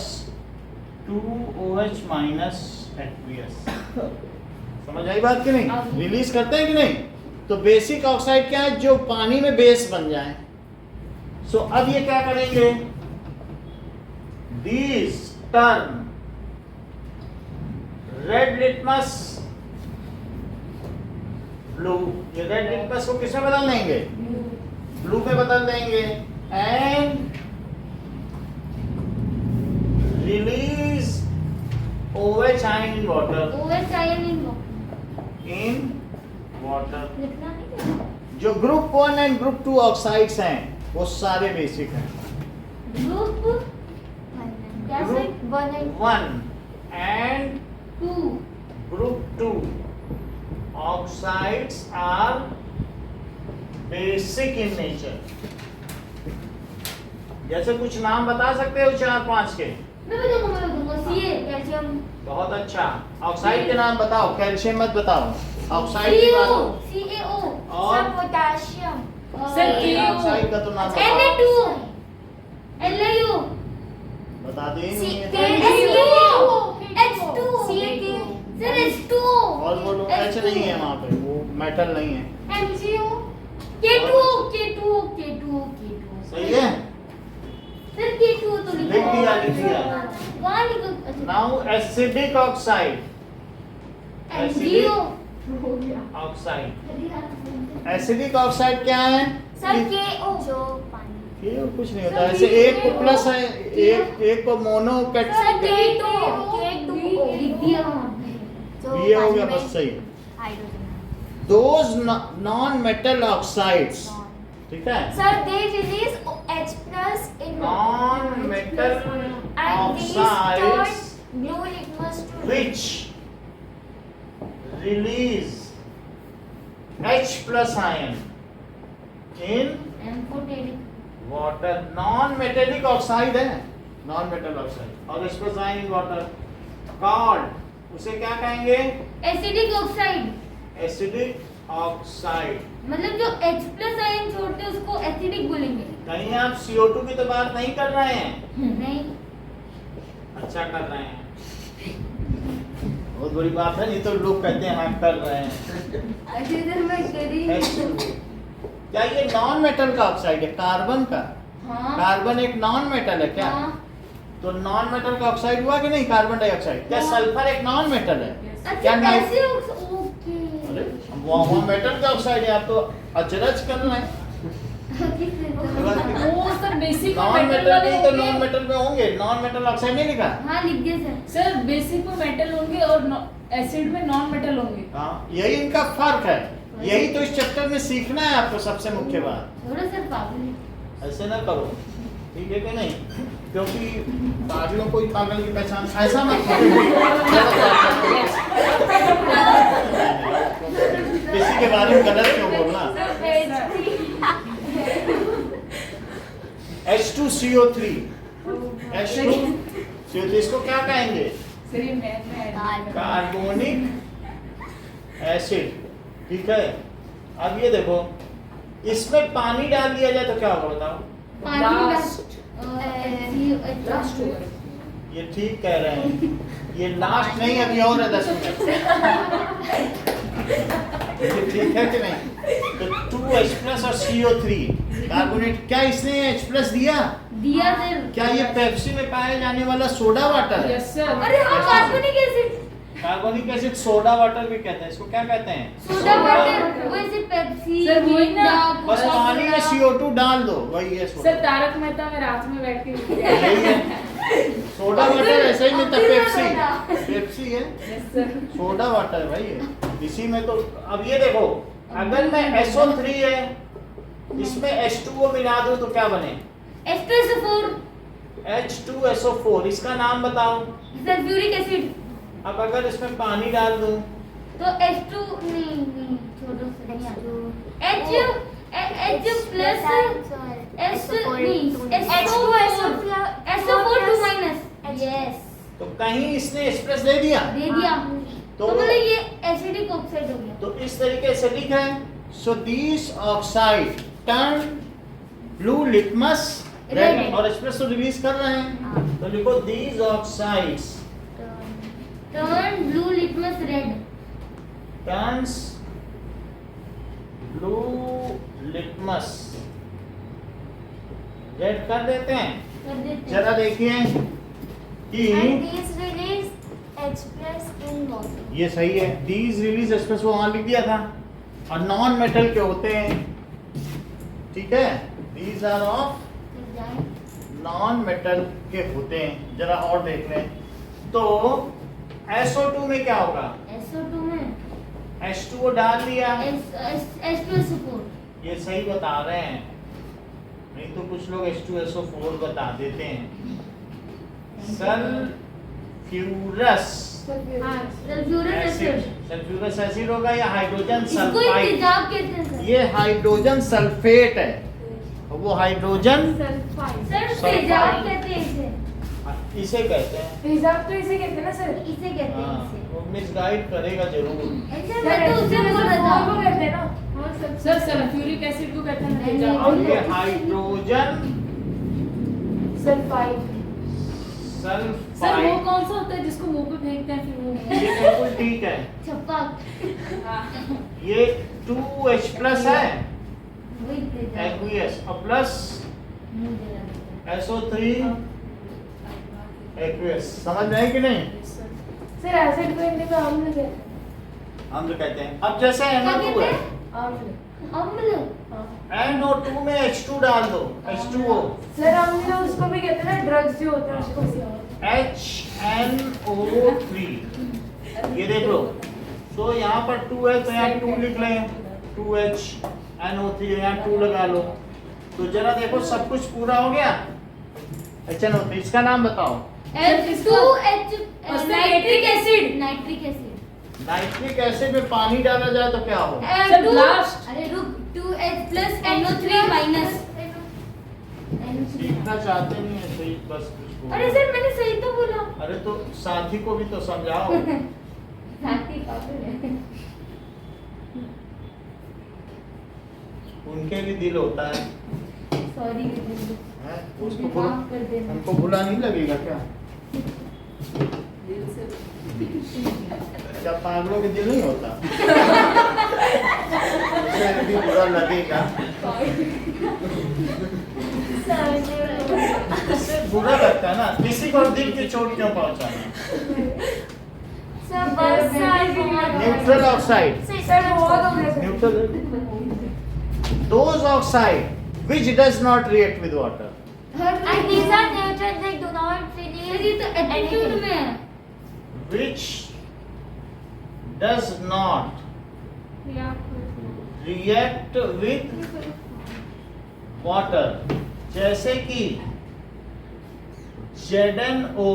2OH minus aqueous. समझ आई बात कि नहीं? रिलीज करते हैं कि नहीं? तो बेसिक ऑक्साइड क्या है? जो पानी में बेस बन जाए। सो अब ये क्या करेंगे? These turn red litmus blue. ये रेड लिटमस को किसमें बदल देंगे? ब्लू में बदल देंगे। And release OH ion in water. OH ion in water. लिखना नहीं है। जो ग्रुप 1 एंड ग्रुप 2 ऑक्साइड्स हैं वो सारे बेसिक हैं। ग्रुप कैसे? 1 1 and 2 group 2 oxides are basic in nature। जैसे कुछ नाम बता सकते हो 4-5 के? मैं बताऊंगा Ca कैल्शियम, बहुत अच्छा। ऑक्साइड के नाम बताओ, कैल्शियम मत बताओ। ऑक्साइड की बात हो। CaO और पोटेशियम, सर, ऑक्साइड का तो नाम बताओ। Na2O, LiO, बता दे नहीं है। H2O, सर H2O, और बोलो H नहीं है वहाँ पे, वो मेटल नहीं है। MgO, K2O, सही है? सर K2O तो लिख दिया, लिख दिया। कहाँ लिखो? Now acidic oxide. MgO oxide. Acidic oxide क्या है? सर KO जो पानी, ये कुछ नहीं होता। ऐसे एक को प्लस है, एक को मोनो कट सर K2O लिख दिया वहाँ पे। ये हो गया बस सही। Hydrogen, those non metal oxides, ठीक है? sir they release H plus in non metal and these oxides turn blue litmus to which release H plus ion in amphoteric water। Non metallic oxide है, non metal oxide, और H plus ion in water called, उसे क्या कहेंगे? Acidic oxide. Acidic oxide. मतलब जो H plus ion छोड़ते हैं उसको एसिडिक बोलेंगे। कहीं आप CO2 की तो बात नहीं कर रहे हैं? नहीं, अच्छा कर रहे हैं, बहुत बड़ी बात है। नहीं तो लोग कहते हैं हाँ कर रहे हैं। इधर मैं करी। क्या ये नॉन मेटल का ऑक्साइड है? कार्बन का? हाँ कार्बन एक नॉन मेटल है क्या? हाँ। तो नॉन मेटल का ऑक्साइड हुआ कि नहीं? Carbon dioxide. क्या सल्फर एक नॉन मेटल है? अच्छा क्या नाइ- कैसे ओके अरे वो मेटल का ऑक्साइड है, आप तो अचरज कर रहे हैं। वो सर बेसिक में नॉन मेटल मेटल वाले नहीं तो होंगे। नॉन मेटल में होंगे। नॉन मेटल ऑक्साइड नहीं लिखा? हाँ लिख दिया सर। सर बेसिक में मेटल होंगे और एसिड में नॉन मेटल होंगे। हाँ, यही इनका फर्क है। यही तो इस चैप्टर में सीखना है आपको, सबसे मुख्य बात। थोड़ा सर पागल है। ऐसे ना करो, ठीक है कि नहीं? क्योंकि पागलों को ही पागल की पहचान, ऐसा मत करो। किसी के बारे में गलत क्यों बोलना? H2CO3 H2CO3 इसको क्या कहेंगे? सर ये मैथ में add कार्बोनिक एसिड। ठीक है, अब ये देखो, इसमें पानी डाल दिया जाए तो क्या होगा बताओ? लास्ट होगा। ये ठीक कह रहे हैं, ये लास्ट नहीं, अभी और है 10 मिनट। ये ठीक है कि नहीं? तो 2H प्लस और CO3 कार्बोनेट, क्या इसने H प्लस दिया? दिया सर। क्या ये पेप्सी में पाया जाने वाला सोडा वाटर है? Yes sir. अरे हाँ, कार्बनिक acid. Carbonic acid soda water भी कहते हैं, इसको क्या कहते हैं? सोडा वाटर, वैसे पेप्सी। सर, वही ना। बस पानी में CO2 डाल दो, वही है सर सोडा। तारक मेहता में रात में बैठ के यही है सोडा वाटर, ऐसा ही मिलता है। पेप्सी है, यस सर। सोडा वाटर है भाई ये। इसी में तो अब ये देखो, अगर मैं SO3 है इसमें H2O मिला दूं तो क्या बने? H2SO4, H2SO4, इसका नाम बताओ। Sulphuric acid. अब अगर इसमें पानी डाल दूं तो H2 नहीं छोड़ो सर, नहीं H plus SO4 2 minus. Yes, तो कहीं इसने H प्लस दे दिया, दे दिया। तो तो मतलब ये एसिडिक ऑक्साइड हो गया। तो इस तरीके से लिखा है। So this oxide turn blue litmus red, Red. और H प्लस तो रिलीज कर रहे हैं, तो लिखो these oxides turn blue litmus red. Turns blue litmus red कर देते हैं। कर देते हैं। जरा देखिए कि these release H plus in water. ये सही है, दीज रिलीज H प्लस वो वहां लिख दिया था, और नॉन मेटल के होते हैं। ठीक है, these are of non metal के होते हैं। जरा और देख लें तो SO2 में क्या होगा? SO2 में H2O डाल दिया, H2SO4। ये सही बता रहे हैं, नहीं तो कुछ लोग H2SO4 बता देते हैं। Sulphurous sulphuric acid, acid. Sulphurous acid होगा या हाइड्रोजन इसको सल्फाइड? तेजाब कहते हैं सर। ये हाइड्रोजन सल्फेट है, और वो हाइड्रोजन सर सल्फाइड। तेजाब कहते हैं इसे। इसे कहते हैं। तेजाब तो इसे कहते हैं ना सर। इसे कहते हैं हाँ, इसे। वो मिसगाइड करेगा जरूर। ऐसे मैं तो उसे बोल रहा वो था। कहते हैं ना। हाँ सर सल्फ्यूरिक एसिड को कहते हैं नहीं, तेजाब। और ये हाइड्रोजन सल्फाइड। सर वो सल्फाइड, कौन सा होता है जिसको मुंह पे फेंकते हैं फिर वो ये बिल्कुल ठीक है। छप्पक। हाँ। ये 2H प्लस है वही तेजाब। एक्वियस, और प्लस मुंह दे रहा था। SO3 aqueous. समझ में आई कि नहीं? सर एसिड को हिंदी में अम्ल कहते हैं। हम जो कहते हैं, अब जैसे क्या NO2 कहते है, हैं? अम्ल। अम्ल। NO2 में H2 डाल दो, H2O, सर अम्ल उसको भी कहते हैं ना, ड्रग्स जो होते हैं उसको भी। HNO3। ये देख लो, तो यहाँ पर 2 है तो यहाँ 2 लिख लें, 2HNO3, यहाँ 2 लगा लो। तो जरा देखो सब कुछ पूरा हो गया। HNO3, इसका नाम बताओ। H2H nitric acid. Nitric acid. Nitric acid में पानी डाला जाए तो क्या होगा? Sir blast। अरे रुक, 2H plus NO3 minus। सीखना चाहते नहीं है, सही बस कुछ बोलो। अरे सर मैंने सही तो बोला। अरे तो साथी को भी तो समझाओ। साथी पागल है। उनके भी दिल होता है, सॉरी हैं? उसको मुझे बुरा, माफ कर देना। हमको बुरा नहीं लगेगा क्या? क्या पागलों के दिल नहीं होता? उसे भी बुरा लगेगा, इससे बुरा लगता है ना, किसी को दिल की चोट क्यों पहुंचाना? न्यूट्रल ऑक्साइड, सर बहुत हो गया sir. Neutral, those oxide which does not react with water, And these are neutral, they do not release. ये तो एटीट्यूड में है। which does not react with water, जैसे कि ZnO,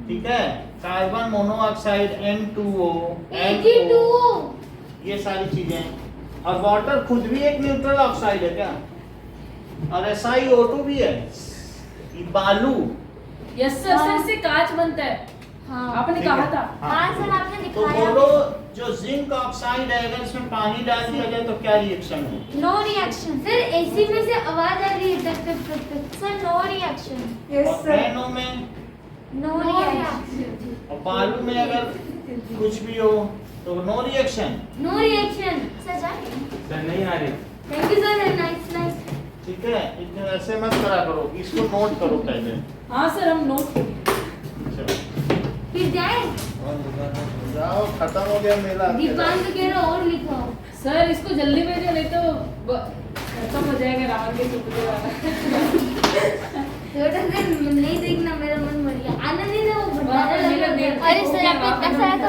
ठीक है, कार्बन मोनोऑक्साइड N2O, Ag2O। ये सारी चीजें। और वाटर खुद भी एक न्यूट्रल ऑक्साइड है क्या? और SiO2 भी है, ये बालू। यस सर, सर इससे कांच बनता है, हाँ आपने ठीक कहा है। था। हाँ सर आपने तो दिखाया। बोलो जो जिंक ऑक्साइड है अगर इसमें पानी डाल दिया जाए तो क्या रिएक्शन हो? नो रिएक्शन सर, एसी में से आवाज आ रही है टक टक टक टक सर, नो रिएक्शन। यस और सर। NO में नो रिएक्शन। और बालू में अगर कुछ भी हो तो no reaction. No reaction sir जा। सर नहीं आ रही। Thank you sir, nice nice. ठीक है, इतना ऐसे मत करा करो, इसको नोट करो पहले। हाँ सर हम नोट चलो फिर जाए। जाओ, खत्म हो गया मेला। दीपांत कह रहा और लिखो। सर इसको जल्दी भेजो नहीं तो खत्म हो जाएगा रावण के टुकड़े वाला। छोटा सर नहीं देखना, मेरा मन मर गया। आनंद नहीं था वो भंडारा मेरा लग देख- गया। अरे सर आप इतना सारा तो